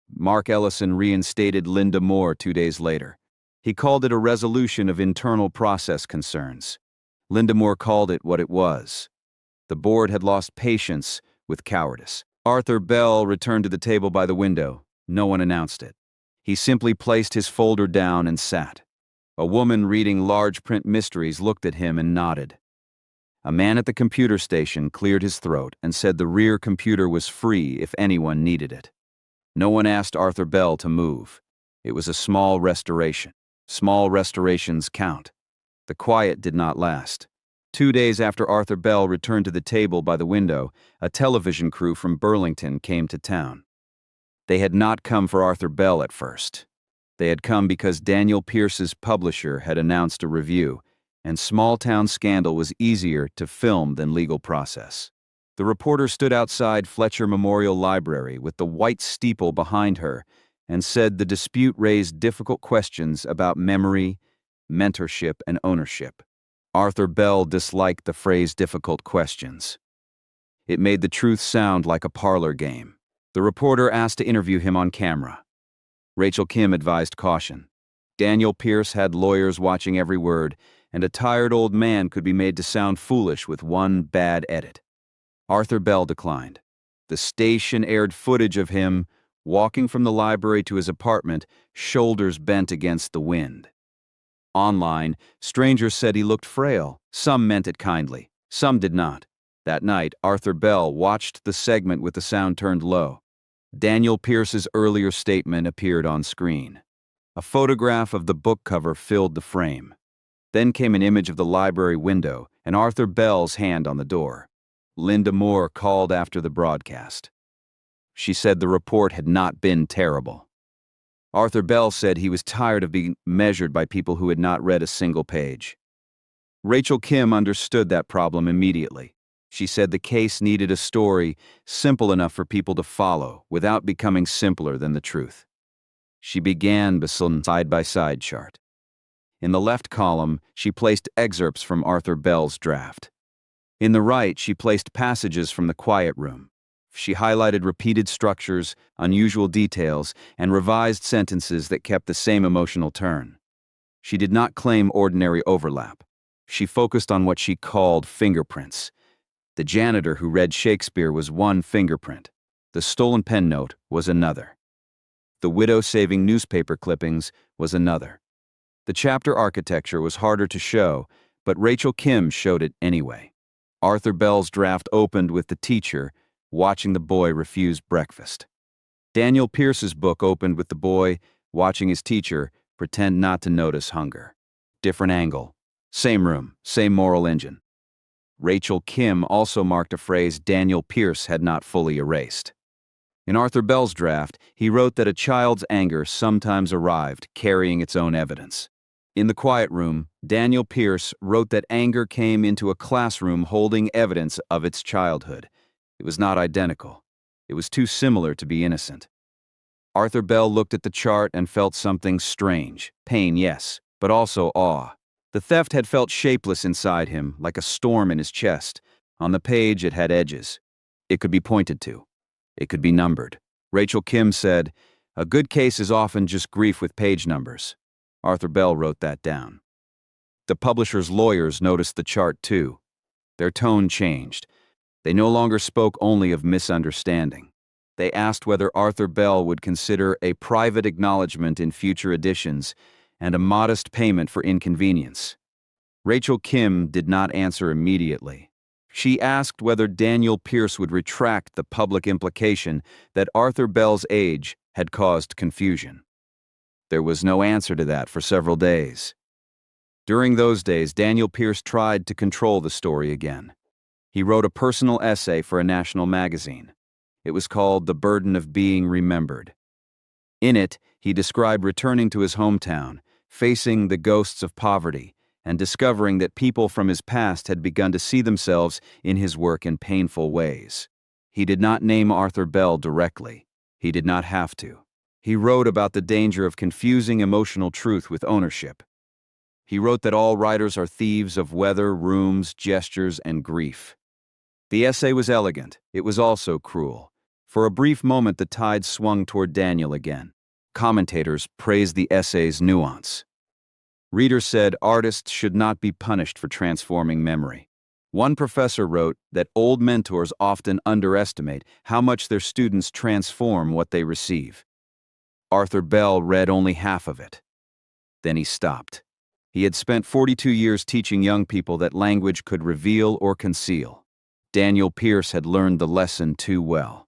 Mark Ellison reinstated Linda Moore 2 days later. He called it a resolution of internal process concerns. Linda Moore called it what it was. The board had lost patience with cowardice. Arthur Bell returned to the table by the window. No one announced it. He simply placed his folder down and sat. A woman reading large print mysteries looked at him and nodded. A man at the computer station cleared his throat and said the rear computer was free if anyone needed it. No one asked Arthur Bell to move. It was a small restoration. Small restorations count. The quiet did not last. 2 days after Arthur Bell returned to the table by the window, a television crew from Burlington came to town. They had not come for Arthur Bell at first. They had come because Daniel Pierce's publisher had announced a review, and small-town scandal was easier to film than legal process. The reporter stood outside Fletcher Memorial Library with the white steeple behind her and said the dispute raised difficult questions about memory, mentorship, and ownership. Arthur Bell disliked the phrase difficult questions. It made the truth sound like a parlor game. The reporter asked to interview him on camera. Rachel Kim advised caution. Daniel Pierce had lawyers watching every word, and a tired old man could be made to sound foolish with one bad edit. Arthur Bell declined. The station aired footage of him walking from the library to his apartment, shoulders bent against the wind. Online, strangers said he looked frail. Some meant it kindly. Some did not. That night, Arthur Bell watched the segment with the sound turned low. Daniel Pierce's earlier statement appeared on screen. A photograph of the book cover filled the frame. Then came an image of the library window and Arthur Bell's hand on the door. Linda Moore called after the broadcast. She said the report had not been terrible. Arthur Bell said he was tired of being measured by people who had not read a single page. Rachel Kim understood that problem immediately. She said the case needed a story simple enough for people to follow without becoming simpler than the truth. She began with a side-by-side chart. In the left column, she placed excerpts from Arthur Bell's draft. In the right, she placed passages from The Quiet Room. She highlighted repeated structures, unusual details, and revised sentences that kept the same emotional turn. She did not claim ordinary overlap. She focused on what she called fingerprints. The janitor who read Shakespeare was one fingerprint. The stolen pen note was another. The widow saving newspaper clippings was another. The chapter architecture was harder to show, but Rachel Kim showed it anyway. Arthur Bell's draft opened with the teacher watching the boy refuse breakfast. Daniel Pierce's book opened with the boy watching his teacher pretend not to notice hunger. Different angle, same room, same moral engine. Rachel Kim also marked a phrase Daniel Pierce had not fully erased. In Arthur Bell's draft, he wrote that a child's anger sometimes arrived carrying its own evidence. In The Quiet Room, Daniel Pierce wrote that anger came into a classroom holding evidence of its childhood. It was not identical. It was too similar to be innocent. Arthur Bell looked at the chart and felt something strange. Pain, yes, but also awe. The theft had felt shapeless inside him, like a storm in his chest. On the page, it had edges. It could be pointed to. It could be numbered. Rachel Kim said, "A good case is often just grief with page numbers." Arthur Bell wrote that down. The publisher's lawyers noticed the chart too. Their tone changed. They no longer spoke only of misunderstanding. They asked whether Arthur Bell would consider a private acknowledgement in future editions and a modest payment for inconvenience. Rachel Kim did not answer immediately. She asked whether Daniel Pierce would retract the public implication that Arthur Bell's age had caused confusion. There was no answer to that for several days. During those days, Daniel Pierce tried to control the story again. He wrote a personal essay for a national magazine. It was called The Burden of Being Remembered. In it, he described returning to his hometown, facing the ghosts of poverty, and discovering that people from his past had begun to see themselves in his work in painful ways. He did not name Arthur Bell directly. He did not have to. He wrote about the danger of confusing emotional truth with ownership. He wrote that all writers are thieves of weather, rooms, gestures, and grief. The essay was elegant. It was also cruel. For a brief moment, the tide swung toward Daniel again. Commentators praised the essay's nuance. Readers said artists should not be punished for transforming memory. One professor wrote that old mentors often underestimate how much their students transform what they receive. Arthur Bell read only half of it. Then he stopped. He had spent 42 years teaching young people that language could reveal or conceal. Daniel Pierce had learned the lesson too well.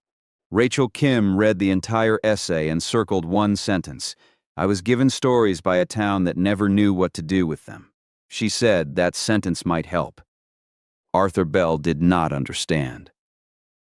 Rachel Kim read the entire essay and circled one sentence. "I was given stories by a town that never knew what to do with them." She said that sentence might help. Arthur Bell did not understand.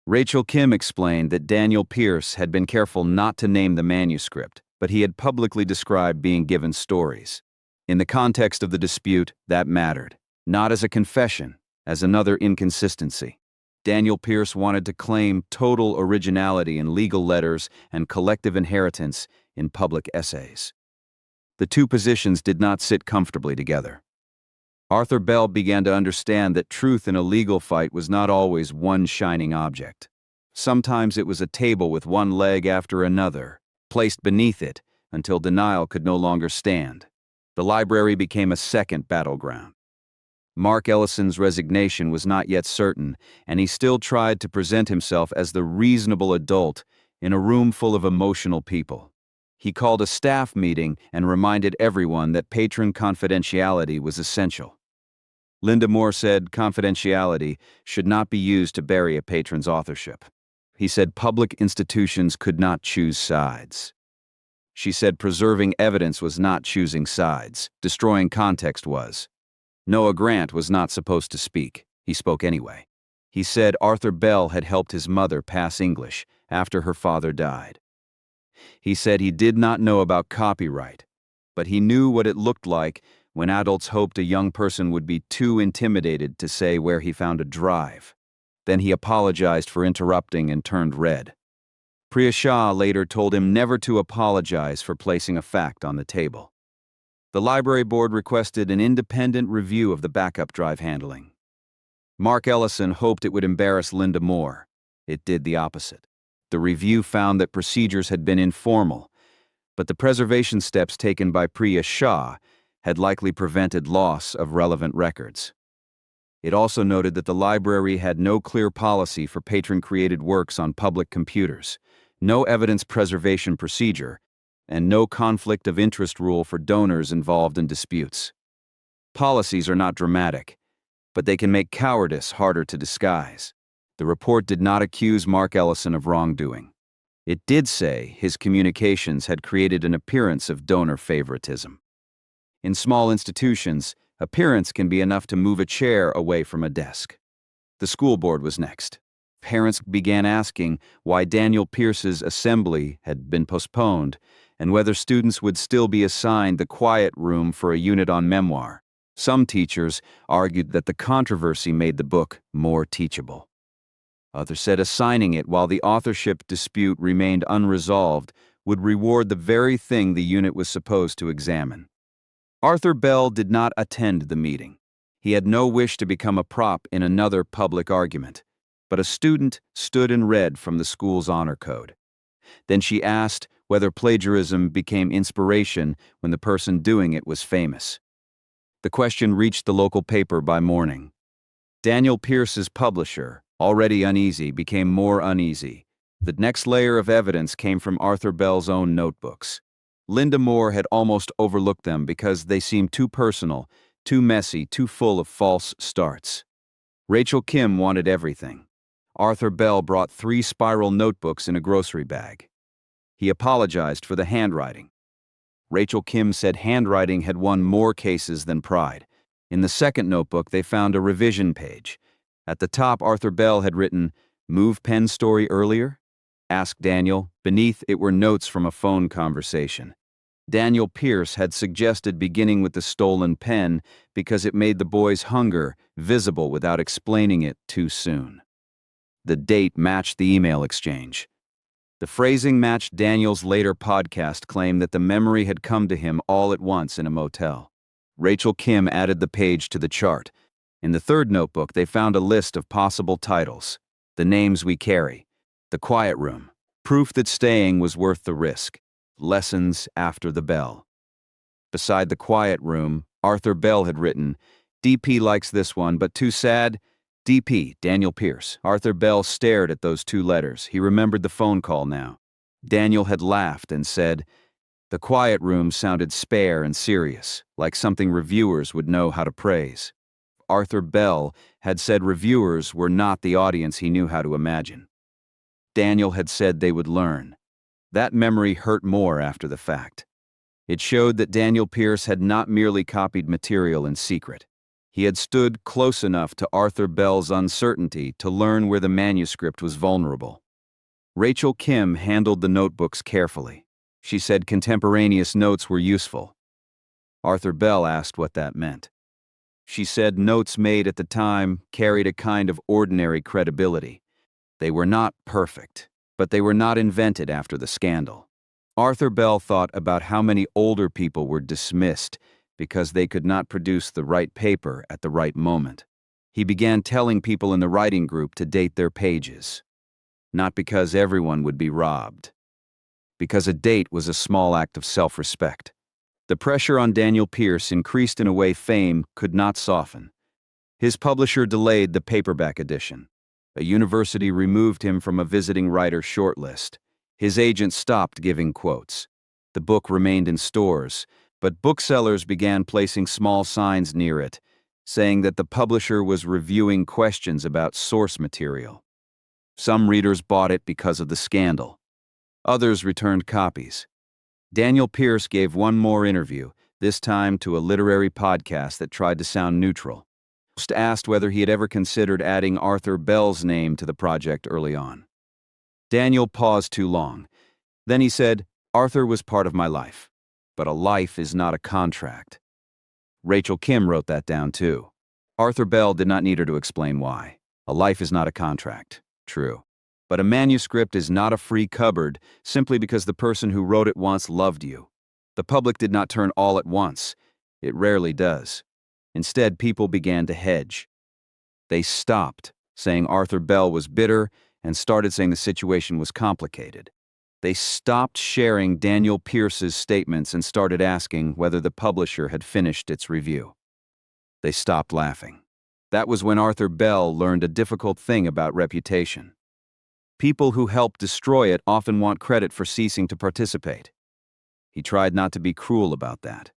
Rachel Kim explained that Daniel Pierce had been careful not to name the manuscript, but he had publicly described being given stories. In the context of the dispute, that mattered, not as a confession, as another inconsistency. Daniel Pierce wanted to claim total originality in legal letters and collective inheritance in public essays. The two positions did not sit comfortably together. Arthur Bell began to understand that truth in a legal fight was not always one shining object. Sometimes it was a table with one leg after another, placed beneath it until denial could no longer stand. The library became a second battleground. Mark Ellison's resignation was not yet certain, and he still tried to present himself as the reasonable adult in a room full of emotional people. He called a staff meeting and reminded everyone that patron confidentiality was essential. Linda Moore said confidentiality should not be used to bury a patron's authorship. He said public institutions could not choose sides. She said preserving evidence was not choosing sides. Destroying context was. Noah Grant was not supposed to speak. He spoke anyway. He said Arthur Bell had helped his mother pass English after her father died. He said he did not know about copyright, but he knew what it looked like when adults hoped a young person would be too intimidated to say where he found a drive. Then he apologized for interrupting and turned red. Priya Shah later told him never to apologize for placing a fact on the table. The library board requested an independent review of the backup drive handling. Mark Ellison hoped it would embarrass Linda Moore. It did the opposite. The review found that procedures had been informal, but the preservation steps taken by Priya Shah had likely prevented loss of relevant records. It also noted that the library had no clear policy for patron-created works on public computers, no evidence preservation procedure, and no conflict of interest rule for donors involved in disputes. Policies are not dramatic, but they can make cowardice harder to disguise. The report did not accuse Mark Ellison of wrongdoing. It did say his communications had created an appearance of donor favoritism. In small institutions, appearance can be enough to move a chair away from a desk. The school board was next. Parents began asking why Daniel Pierce's assembly had been postponed and whether students would still be assigned the quiet room for a unit on memoir. Some teachers argued that the controversy made the book more teachable. Others said assigning it while the authorship dispute remained unresolved would reward the very thing the unit was supposed to examine. Arthur Bell did not attend the meeting. He had no wish to become a prop in another public argument, but a student stood and read from the school's honor code. Then she asked whether plagiarism became inspiration when the person doing it was famous. The question reached the local paper by morning. Daniel Pierce's publisher, already uneasy, became more uneasy. The next layer of evidence came from Arthur Bell's own notebooks. Linda Moore had almost overlooked them because they seemed too personal, too messy, too full of false starts. Rachel Kim wanted everything. Arthur Bell brought 3 spiral notebooks in a grocery bag. He apologized for the handwriting. Rachel Kim said handwriting had won more cases than pride. In the second notebook, they found a revision page. At the top, Arthur Bell had written, "Move pen story earlier?" Asked Daniel. Beneath it were notes from a phone conversation. Daniel Pierce had suggested beginning with the stolen pen because it made the boy's hunger visible without explaining it too soon. The date matched the email exchange. The phrasing matched Daniel's later podcast claim that the memory had come to him all at once in a motel. Rachel Kim added the page to the chart. In the third notebook, they found a list of possible titles. The Names We Carry, The Quiet Room, Proof That Staying Was Worth the Risk, Lessons After the Bell. Beside The Quiet Room, Arthur Bell had written, "DP likes this one, but too sad." DP, Daniel Pierce. Arthur Bell stared at those two letters. He remembered the phone call now. Daniel had laughed and said, "The Quiet Room" sounded spare and serious, like something reviewers would know how to praise. Arthur Bell had said reviewers were not the audience he knew how to imagine. Daniel had said they would learn. That memory hurt more after the fact. It showed that Daniel Pierce had not merely copied material in secret. He had stood close enough to Arthur Bell's uncertainty to learn where the manuscript was vulnerable. Rachel Kim handled the notebooks carefully. She said contemporaneous notes were useful. Arthur Bell asked what that meant. She said notes made at the time carried a kind of ordinary credibility. They were not perfect, but they were not invented after the scandal. Arthur Bell thought about how many older people were dismissed because they could not produce the right paper at the right moment. He began telling people in the writing group to date their pages. Not because everyone would be robbed. Because a date was a small act of self-respect. The pressure on Daniel Pierce increased in a way fame could not soften. His publisher delayed the paperback edition. A university removed him from a visiting writer shortlist. His agent stopped giving quotes. The book remained in stores, but booksellers began placing small signs near it, saying that the publisher was reviewing questions about source material. Some readers bought it because of the scandal. Others returned copies. Daniel Pierce gave one more interview, this time to a literary podcast that tried to sound neutral. Host asked whether he had ever considered adding Arthur Bell's name to the project early on. Daniel paused too long. Then he said, "Arthur was part of my life, but a life is not a contract." Rachel Kim wrote that down too. Arthur Bell did not need her to explain why. A life is not a contract. True. But a manuscript is not a free cupboard simply because the person who wrote it once loved you. The public did not turn all at once. It rarely does. Instead, people began to hedge. They stopped saying Arthur Bell was bitter and started saying the situation was complicated. They stopped sharing Daniel Pierce's statements and started asking whether the publisher had finished its review. They stopped laughing. That was when Arthur Bell learned a difficult thing about reputation. People who help destroy it often want credit for ceasing to participate. He tried not to be cruel about that.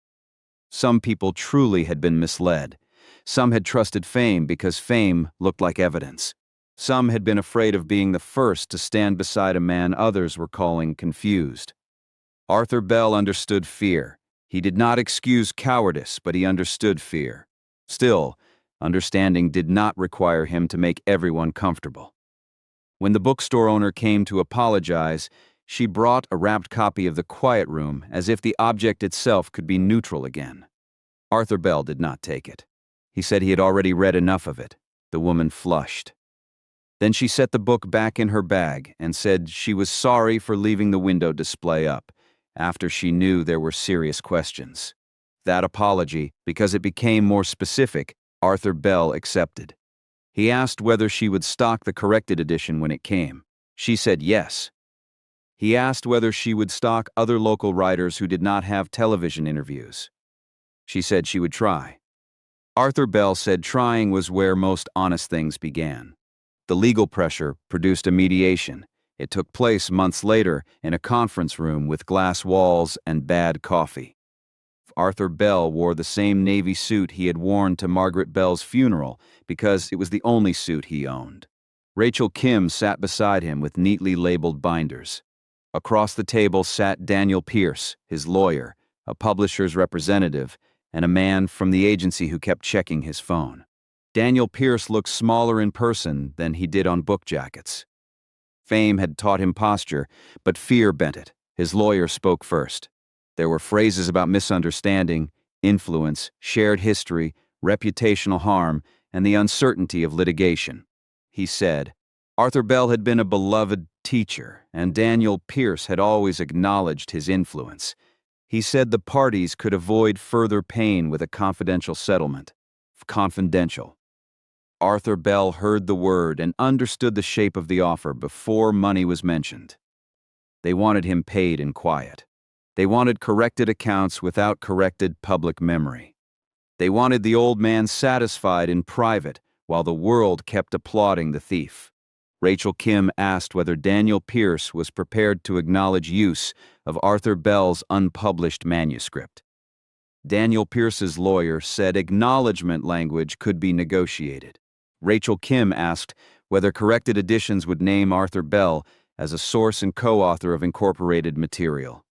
Some people truly had been misled. Some had trusted fame because fame looked like evidence. Some had been afraid of being the first to stand beside a man others were calling confused. Arthur Bell understood fear. He did not excuse cowardice, but he understood fear. Still, understanding did not require him to make everyone comfortable. When the bookstore owner came to apologize, she brought a wrapped copy of The Quiet Room as if the object itself could be neutral again. Arthur Bell did not take it. He said he had already read enough of it. The woman flushed. Then she set the book back in her bag and said she was sorry for leaving the window display up after she knew there were serious questions. That apology, because it became more specific, Arthur Bell accepted. He asked whether she would stock the corrected edition when it came. She said yes. He asked whether she would stock other local writers who did not have television interviews. She said she would try. Arthur Bell said trying was where most honest things began. The legal pressure produced a mediation. It took place months later in a conference room with glass walls and bad coffee. Arthur Bell wore the same navy suit he had worn to Margaret Bell's funeral because it was the only suit he owned. Rachel Kim sat beside him with neatly labeled binders. Across the table sat Daniel Pierce, his lawyer, a publisher's representative, and a man from the agency who kept checking his phone. Daniel Pierce looked smaller in person than he did on book jackets. Fame had taught him posture, but fear bent it. His lawyer spoke first. There were phrases about misunderstanding, influence, shared history, reputational harm, and the uncertainty of litigation. He said, Arthur Bell had been a beloved teacher, and Daniel Pierce had always acknowledged his influence. He said the parties could avoid further pain with a confidential settlement. Confidential. Arthur Bell heard the word and understood the shape of the offer before money was mentioned. They wanted him paid in quiet. They wanted corrected accounts without corrected public memory. They wanted the old man satisfied in private while the world kept applauding the thief. Rachel Kim asked whether Daniel Pierce was prepared to acknowledge use of Arthur Bell's unpublished manuscript. Daniel Pierce's lawyer said acknowledgement language could be negotiated. Rachel Kim asked whether corrected editions would name Arthur Bell as a source and co-author of incorporated material.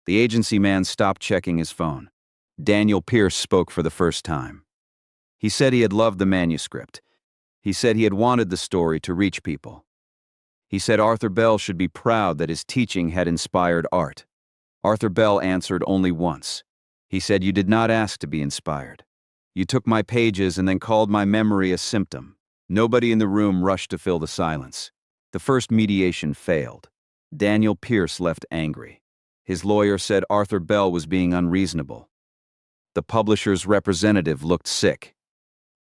The agency man stopped checking his phone. Daniel Pierce spoke for the first time. He said he had loved the manuscript. He said he had wanted the story to reach people. He said Arthur Bell should be proud that his teaching had inspired art. Arthur Bell answered only once. He said, "You did not ask to be inspired. You took my pages and then called my memory a symptom." Nobody in the room rushed to fill the silence. The first mediation failed. Daniel Pierce left angry. His lawyer said Arthur Bell was being unreasonable. The publisher's representative looked sick.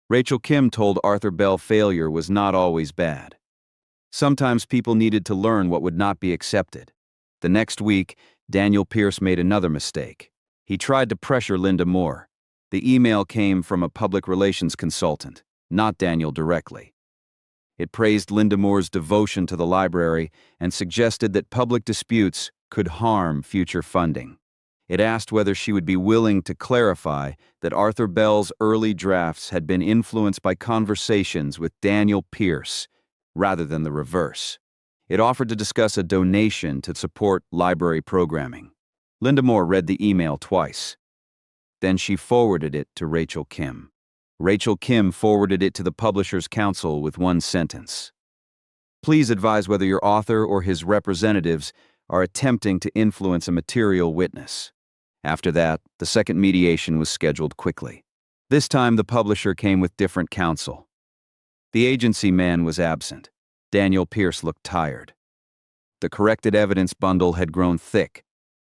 Rachel Kim told Arthur Bell failure was not always bad. Sometimes people needed to learn what would not be accepted. The next week, Daniel Pierce made another mistake. He tried to pressure Linda Moore. The email came from a public relations consultant, not Daniel directly. It praised Linda Moore's devotion to the library and suggested that public disputes could harm future funding. It asked whether she would be willing to clarify that Arthur Bell's early drafts had been influenced by conversations with Daniel Pierce, rather than the reverse. It offered to discuss a donation to support library programming. Linda Moore read the email twice. Then she forwarded it to Rachel Kim. Rachel Kim forwarded it to the Publishers Council with one sentence. Please advise whether your author or his representatives are attempting to influence a material witness. After that, the second mediation was scheduled quickly. This time the publisher came with different counsel. The agency man was absent. Daniel Pierce looked tired. The corrected evidence bundle had grown thick.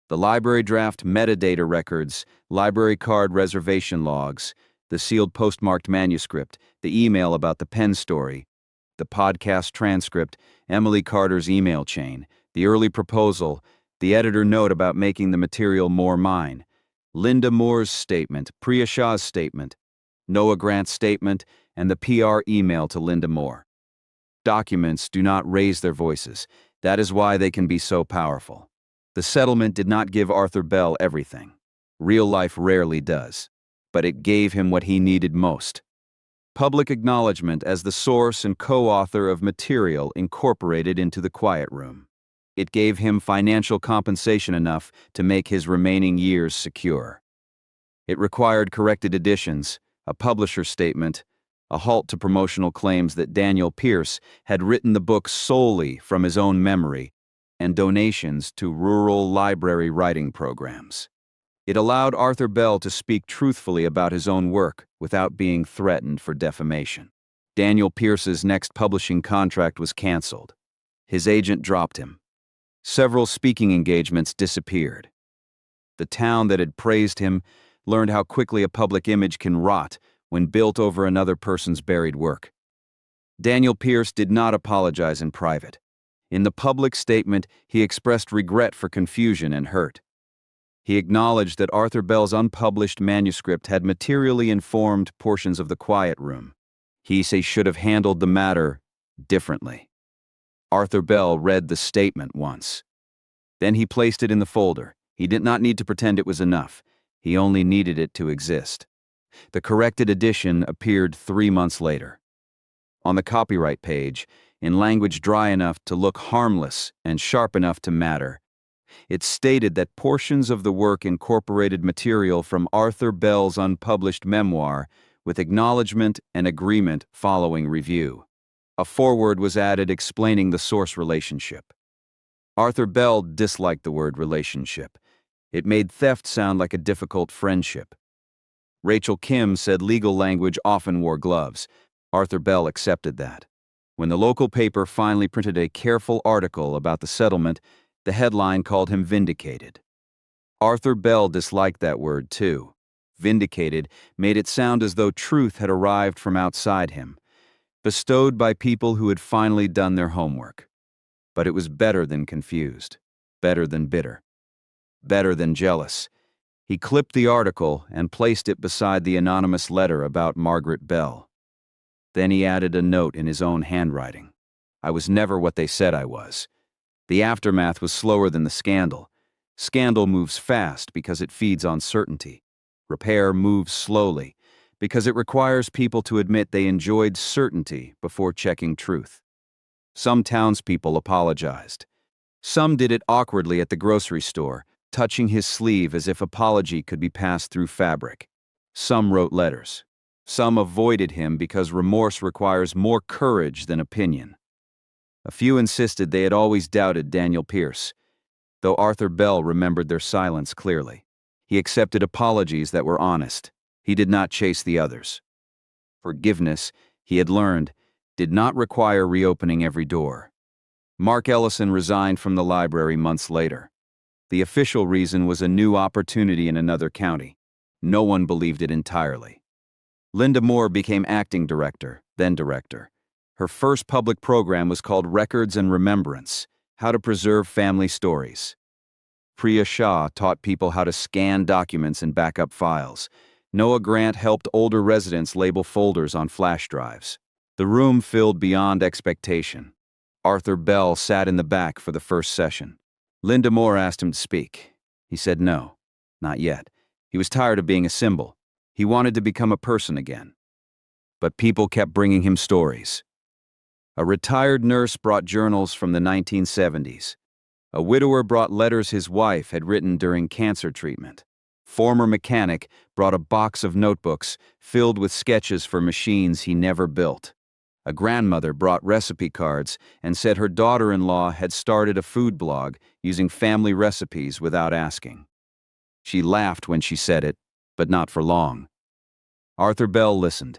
The library draft metadata records, library card reservation logs, the sealed postmarked manuscript, the email about the Penn story, the podcast transcript, Emily Carter's email chain, the early proposal, the editor note about making the material more mine, Linda Moore's statement, Priya Shah's statement, Noah Grant's statement, and the PR email to Linda Moore. Documents do not raise their voices. That is why they can be so powerful. The settlement did not give Arthur Bell everything. Real life rarely does. But it gave him what he needed most. Public acknowledgement as the source and co-author of material incorporated into the quiet room. It gave him financial compensation enough to make his remaining years secure. It required corrected editions, a publisher statement, a halt to promotional claims that Daniel Pierce had written the book solely from his own memory, and donations to rural library writing programs. It allowed Arthur Bell to speak truthfully about his own work without being threatened for defamation. Daniel Pierce's next publishing contract was canceled. His agent dropped him. Several speaking engagements disappeared. The town that had praised him learned how quickly a public image can rot when built over another person's buried work. Daniel Pierce did not apologize in private. In the public statement, he expressed regret for confusion and hurt. He acknowledged that Arthur Bell's unpublished manuscript had materially informed portions of the quiet room. He should have handled the matter differently. Arthur Bell read the statement once. Then he placed it in the folder. He did not need to pretend it was enough. He only needed it to exist. The corrected edition appeared 3 months later. On the copyright page, in language dry enough to look harmless and sharp enough to matter, It stated that portions of the work incorporated material from Arthur Bell's unpublished memoir, with acknowledgement and agreement following review. A foreword was added explaining the source relationship. Arthur Bell disliked the word relationship. It made theft sound like a difficult friendship. Rachel Kim said legal language often wore gloves. Arthur Bell accepted that. When the local paper finally printed a careful article about the settlement, the headline called him vindicated. Arthur Bell disliked that word too. Vindicated made it sound as though truth had arrived from outside him, bestowed by people who had finally done their homework. But it was better than confused, better than bitter, better than jealous. He clipped the article and placed it beside the anonymous letter about Margaret Bell. Then he added a note in his own handwriting. I was never what they said I was. The aftermath was slower than the scandal. Scandal moves fast because it feeds on certainty. Repair moves slowly because it requires people to admit they enjoyed certainty before checking truth. Some townspeople apologized. Some did it awkwardly at the grocery store, touching his sleeve as if apology could be passed through fabric. Some wrote letters. Some avoided him because remorse requires more courage than opinion. A few insisted they had always doubted Daniel Pierce, though Arthur Bell remembered their silence clearly. He accepted apologies that were honest. He did not chase the others. Forgiveness, he had learned, did not require reopening every door. Mark Ellison resigned from the library months later. The official reason was a new opportunity in another county. No one believed it entirely. Linda Moore became acting director, then director. Her first public program was called Records and Remembrance: How to Preserve Family Stories. Priya Shah taught people how to scan documents and back up files. Noah Grant helped older residents label folders on flash drives. The room filled beyond expectation. Arthur Bell sat in the back for the first session. Linda Moore asked him to speak. He said no, not yet. He was tired of being a symbol. He wanted to become a person again. But people kept bringing him stories. A retired nurse brought journals from the 1970s. A widower brought letters his wife had written during cancer treatment. Former mechanic brought a box of notebooks filled with sketches for machines he never built. A grandmother brought recipe cards and said her daughter-in-law had started a food blog using family recipes without asking. She laughed when she said it, but not for long. Arthur Bell listened.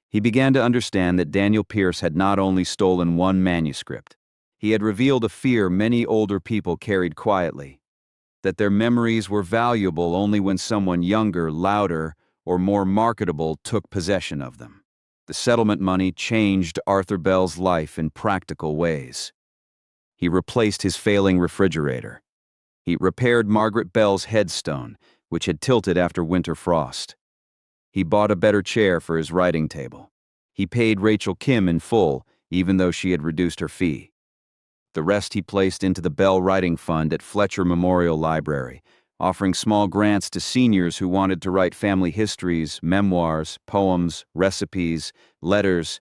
He began to understand that Daniel Pierce had not only stolen one manuscript. He had revealed a fear many older people carried quietly, that their memories were valuable only when someone younger, louder, or more marketable took possession of them. The settlement money changed Arthur Bell's life in practical ways. He replaced his failing refrigerator. He repaired Margaret Bell's headstone, which had tilted after winter frost. He bought a better chair for his writing table. He paid Rachel Kim in full, even though she had reduced her fee. The rest he placed into the Bell Writing Fund at Fletcher Memorial Library, offering small grants to seniors who wanted to write family histories, memoirs, poems, recipes, letters,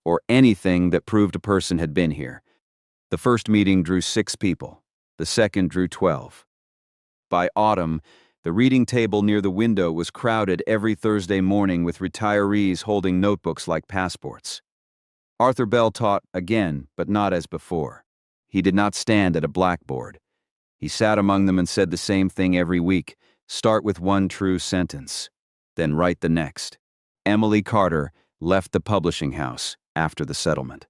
or anything that proved a person had been here. The first meeting drew 6 people. The second drew 12. By autumn, the reading table near the window was crowded every Thursday morning with retirees holding notebooks like passports. Arthur Bell taught again, but not as before. He did not stand at a blackboard. He sat among them and said the same thing every week. Start with one true sentence, then write the next. Emily Carter left the publishing house after the settlement.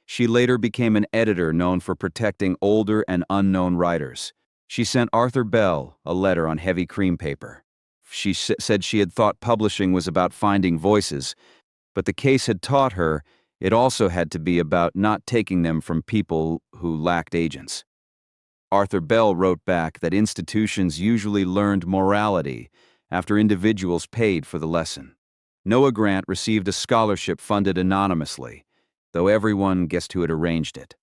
She later became an editor known for protecting older and unknown writers. She sent Arthur Bell a letter on heavy cream paper. She said she had thought publishing was about finding voices, but the case had taught her it also had to be about not taking them from people who lacked agents. Arthur Bell wrote back that institutions usually learned morality after individuals paid for the lesson. Noah Grant received a scholarship funded anonymously, though everyone guessed who had arranged it.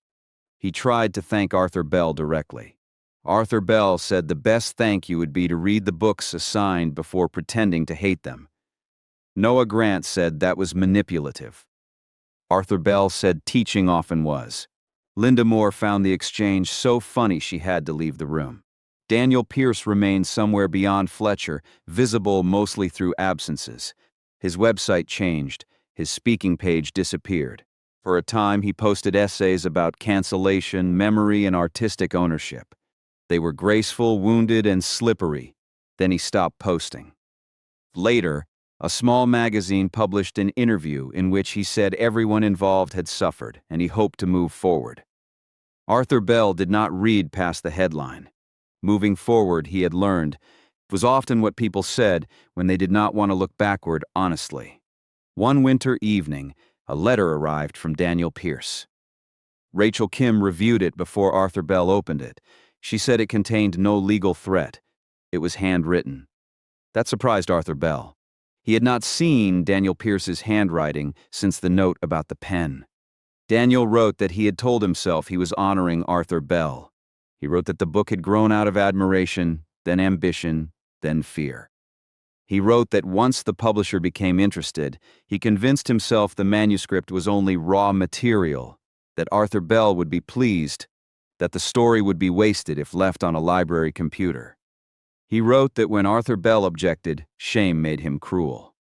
He tried to thank Arthur Bell directly. Arthur Bell said the best thank you would be to read the books assigned before pretending to hate them. Noah Grant said that was manipulative. Arthur Bell said teaching often was. Linda Moore found the exchange so funny she had to leave the room. Daniel Pierce remained somewhere beyond Fletcher, visible mostly through absences. His website changed. His speaking page disappeared. For a time, he posted essays about cancellation, memory, and artistic ownership. They were graceful, wounded, and slippery. Then he stopped posting. Later, a small magazine published an interview in which he said everyone involved had suffered, and he hoped to move forward. Arthur Bell did not read past the headline. Moving forward, he had learned, was often what people said when they did not want to look backward honestly. One winter evening, a letter arrived from Daniel Pierce. Rachel Kim reviewed it before Arthur Bell opened it. She said it contained no legal threat. It was handwritten. That surprised Arthur Bell. He had not seen Daniel Pierce's handwriting since the note about the pen. Daniel wrote that he had told himself he was honoring Arthur Bell. He wrote that the book had grown out of admiration, then ambition, then fear. He wrote that once the publisher became interested, he convinced himself the manuscript was only raw material, that Arthur Bell would be pleased, that the story would be wasted if left on a library computer. He wrote that when Arthur Bell objected, shame made him cruel.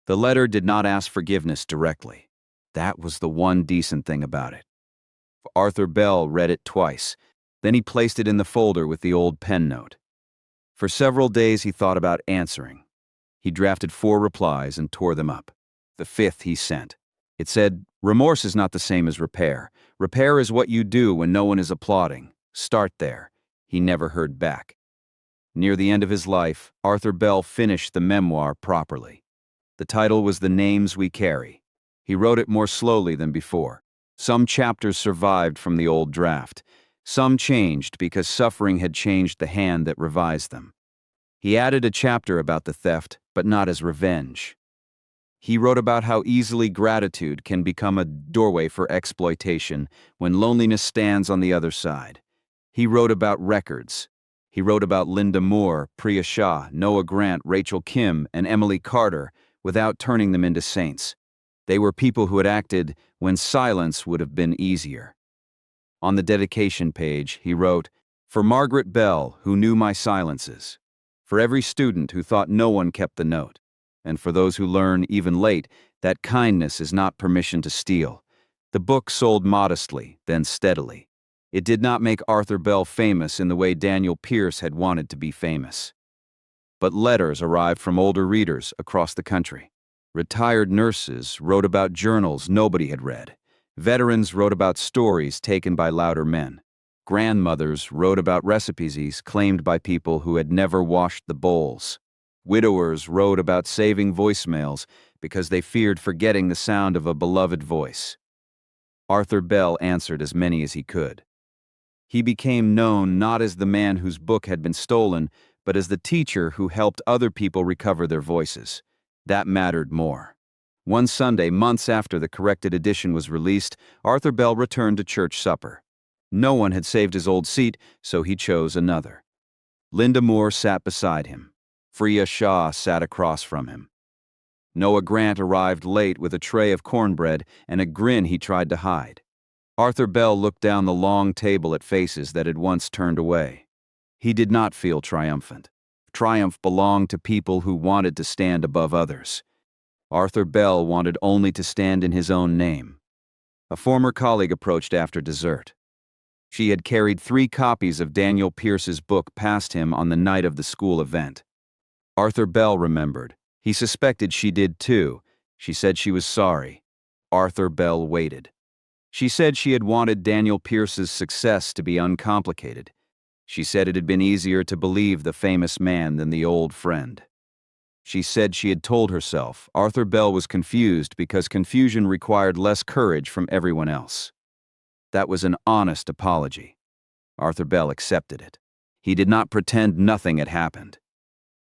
The letter did not ask forgiveness directly. That was the one decent thing about it. Arthur Bell read it twice. Then he placed it in the folder with the old pen note. For several days he thought about answering. He drafted 4 replies and tore them up. The 5th he sent. It said, "Remorse is not the same as repair. Repair is what you do when no one is applauding. Start there." He never heard back. Near the end of his life, Arthur Bell finished the memoir properly. The title was The Names We Carry. He wrote it more slowly than before. Some chapters survived from the old draft. Some changed because suffering had changed the hand that revised them. He added a chapter about the theft, but not as revenge. He wrote about how easily gratitude can become a doorway for exploitation when loneliness stands on the other side. He wrote about records. He wrote about Linda Moore, Priya Shah, Noah Grant, Rachel Kim, and Emily Carter without turning them into saints. They were people who had acted when silence would have been easier. On the dedication page, he wrote, "For Margaret Bell, who knew my silences. For every student who thought no one kept the note. And for those who learn, even late, that kindness is not permission to steal." The book sold modestly, then steadily. It did not make Arthur Bell famous in the way Daniel Pierce had wanted to be famous. But letters arrived from older readers across the country. Retired nurses wrote about journals nobody had read. Veterans wrote about stories taken by louder men. Grandmothers wrote about recipes claimed by people who had never washed the bowls. Widowers wrote about saving voicemails because they feared forgetting the sound of a beloved voice. Arthur Bell answered as many as he could. He became known not as the man whose book had been stolen, but as the teacher who helped other people recover their voices. That mattered more. One Sunday, months after the corrected edition was released, Arthur Bell returned to church supper. No one had saved his old seat, so he chose another. Linda Moore sat beside him. Priya Shah sat across from him. Noah Grant arrived late with a tray of cornbread and a grin he tried to hide. Arthur Bell looked down the long table at faces that had once turned away. He did not feel triumphant. Triumph belonged to people who wanted to stand above others. Arthur Bell wanted only to stand in his own name. A former colleague approached after dessert. She had carried 3 copies of Daniel Pierce's book past him on the night of the school event. Arthur Bell remembered. He suspected she did too. She said she was sorry. Arthur Bell waited. She said she had wanted Daniel Pierce's success to be uncomplicated. She said it had been easier to believe the famous man than the old friend. She said she had told herself Arthur Bell was confused because confusion required less courage from everyone else. That was an honest apology. Arthur Bell accepted it. He did not pretend nothing had happened.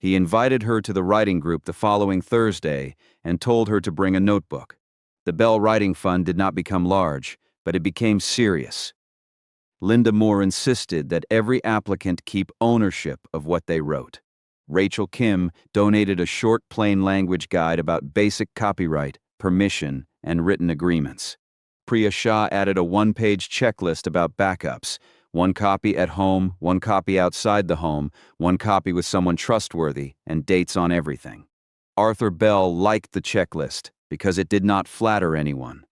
He invited her to the writing group the following Thursday and told her to bring a notebook. The Bell Writing Fund did not become large, but it became serious. Linda Moore insisted that every applicant keep ownership of what they wrote. Rachel Kim donated a short plain language guide about basic copyright, permission, and written agreements. Priya Shah added a 1-page checklist about backups, One copy at home, one copy outside the home, one copy with someone trustworthy, and dates on everything. Arthur Bell liked the checklist because it did not flatter anyone.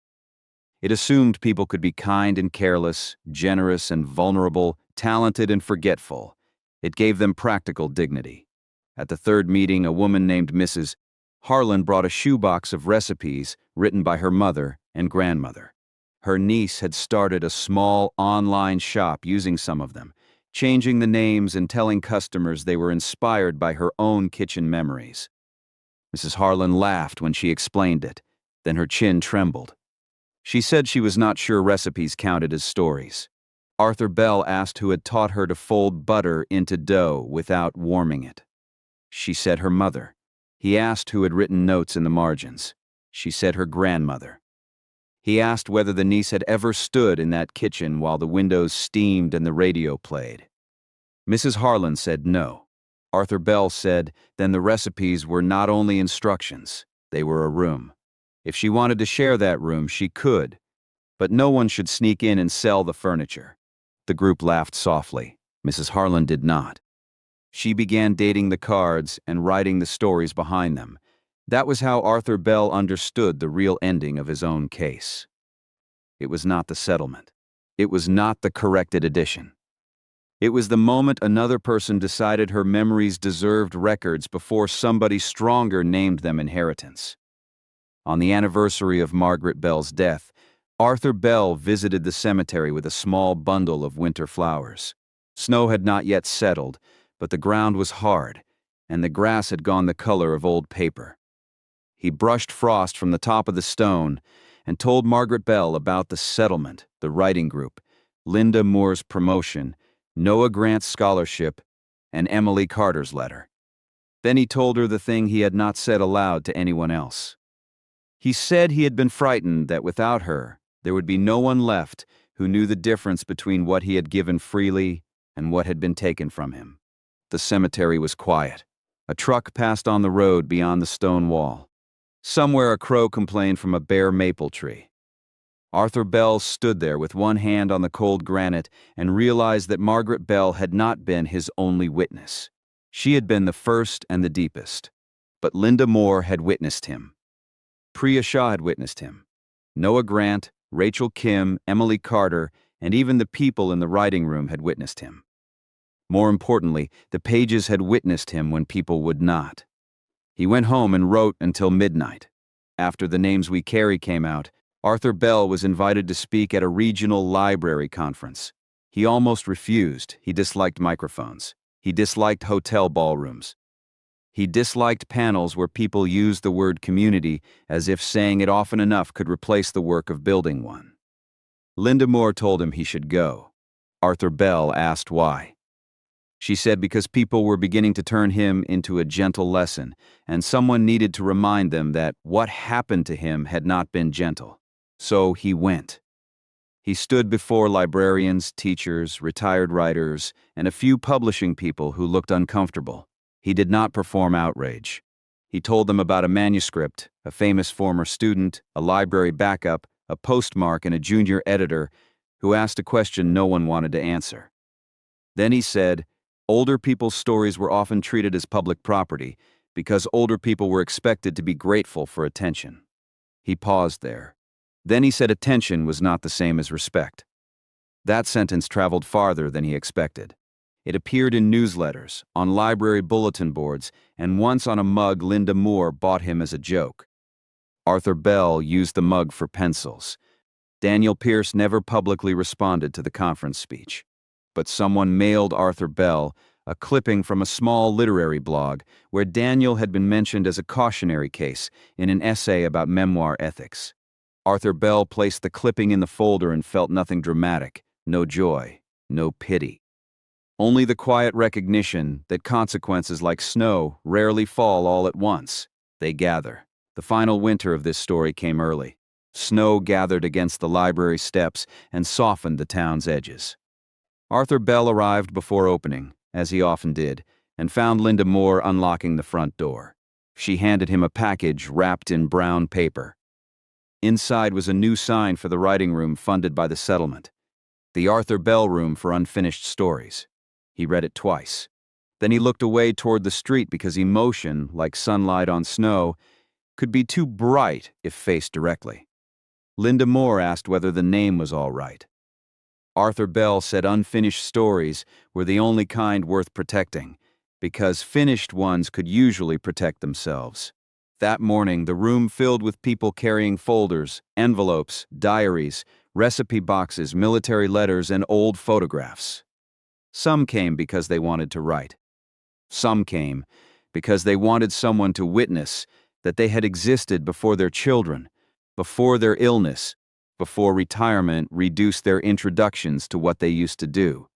It assumed people could be kind and careless, generous and vulnerable, talented and forgetful. It gave them practical dignity. At the third meeting, a woman named Mrs. Harlan brought a shoebox of recipes written by her mother and grandmother. Her niece had started a small online shop using some of them, changing the names and telling customers they were inspired by her own kitchen memories. Mrs. Harlan laughed when she explained it, then her chin trembled. She said she was not sure recipes counted as stories. Arthur Bell asked who had taught her to fold butter into dough without warming it. She said her mother. He asked who had written notes in the margins. She said her grandmother. He asked whether the niece had ever stood in that kitchen while the windows steamed and the radio played. Mrs. Harlan said no. Arthur Bell said then the recipes were not only instructions, they were a room. If she wanted to share that room, she could, but no one should sneak in and sell the furniture. The group laughed softly. Mrs. Harlan did not. She began dating the cards and writing the stories behind them. That was how Arthur Bell understood the real ending of his own case. It was not the settlement. It was not the corrected edition. It was the moment another person decided her memories deserved records before somebody stronger named them inheritance. On the anniversary of Margaret Bell's death, Arthur Bell visited the cemetery with a small bundle of winter flowers. Snow had not yet settled, but the ground was hard, and the grass had gone the color of old paper. He brushed frost from the top of the stone and told Margaret Bell about the settlement, the writing group, Linda Moore's promotion, Noah Grant's scholarship, and Emily Carter's letter. Then he told her the thing he had not said aloud to anyone else. He said he had been frightened that without her, there would be no one left who knew the difference between what he had given freely and what had been taken from him. The cemetery was quiet. A truck passed on the road beyond the stone wall. Somewhere a crow complained from a bare maple tree. Arthur Bell stood there with one hand on the cold granite and realized that Margaret Bell had not been his only witness. She had been the first and the deepest. But Linda Moore had witnessed him. Priya Shah had witnessed him. Noah Grant, Rachel Kim, Emily Carter, and even the people in the writing room had witnessed him. More importantly, the pages had witnessed him when people would not. He went home and wrote until midnight. After The Names We Carry came out, Arthur Bell was invited to speak at a regional library conference. He almost refused. He disliked microphones. He disliked hotel ballrooms. He disliked panels where people used the word community as if saying it often enough could replace the work of building one. Linda Moore told him he should go. Arthur Bell asked why. She said because people were beginning to turn him into a gentle lesson, and someone needed to remind them that what happened to him had not been gentle. So he went. He stood before librarians, teachers, retired writers, and a few publishing people who looked uncomfortable. He did not perform outrage. He told them about a manuscript, a famous former student, a library backup, a postmark, and a junior editor who asked a question no one wanted to answer. Then he said, older people's stories were often treated as public property because older people were expected to be grateful for attention. He paused there. Then he said attention was not the same as respect. That sentence traveled farther than he expected. It appeared in newsletters, on library bulletin boards, and once on a mug Linda Moore bought him as a joke. Arthur Bell used the mug for pencils. Daniel Pierce never publicly responded to the conference speech. But someone mailed Arthur Bell a clipping from a small literary blog where Daniel had been mentioned as a cautionary case in an essay about memoir ethics. Arthur Bell placed the clipping in the folder and felt nothing dramatic, no joy, no pity. Only the quiet recognition that consequences like snow rarely fall all at once. They gather. The final winter of this story came early. Snow gathered against the library steps and softened the town's edges. Arthur Bell arrived before opening, as he often did, and found Linda Moore unlocking the front door. She handed him a package wrapped in brown paper. Inside was a new sign for the writing room funded by the settlement. The Arthur Bell Room for Unfinished Stories. He read it twice. Then he looked away toward the street because emotion, like sunlight on snow, could be too bright if faced directly. Linda Moore asked whether the name was all right. Arthur Bell said unfinished stories were the only kind worth protecting, because finished ones could usually protect themselves. That morning, the room filled with people carrying folders, envelopes, diaries, recipe boxes, military letters, and old photographs. Some came because they wanted to write. Some came because they wanted someone to witness that they had existed before their children, before their illness, before retirement reduced their introductions to what they used to do.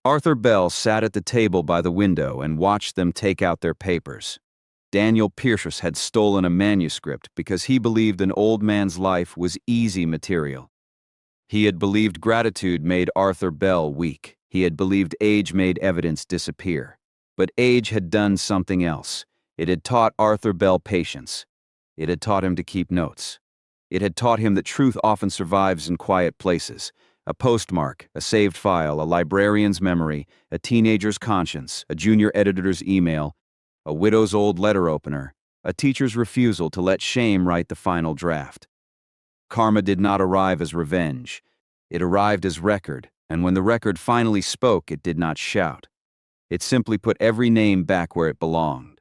Arthur Bell sat at the table by the window and watched them take out their papers. Daniel Pierce had stolen a manuscript because he believed an old man's life was easy material. He had believed gratitude made Arthur Bell weak. He had believed age made evidence disappear. But age had done something else. It had taught Arthur Bell patience. It had taught him to keep notes. It had taught him that truth often survives in quiet places. A postmark, a saved file, a librarian's memory, a teenager's conscience, a junior editor's email, a widow's old letter opener, a teacher's refusal to let shame write the final draft. Karma did not arrive as revenge. It arrived as record, and when the record finally spoke, it did not shout. It simply put every name back where it belonged.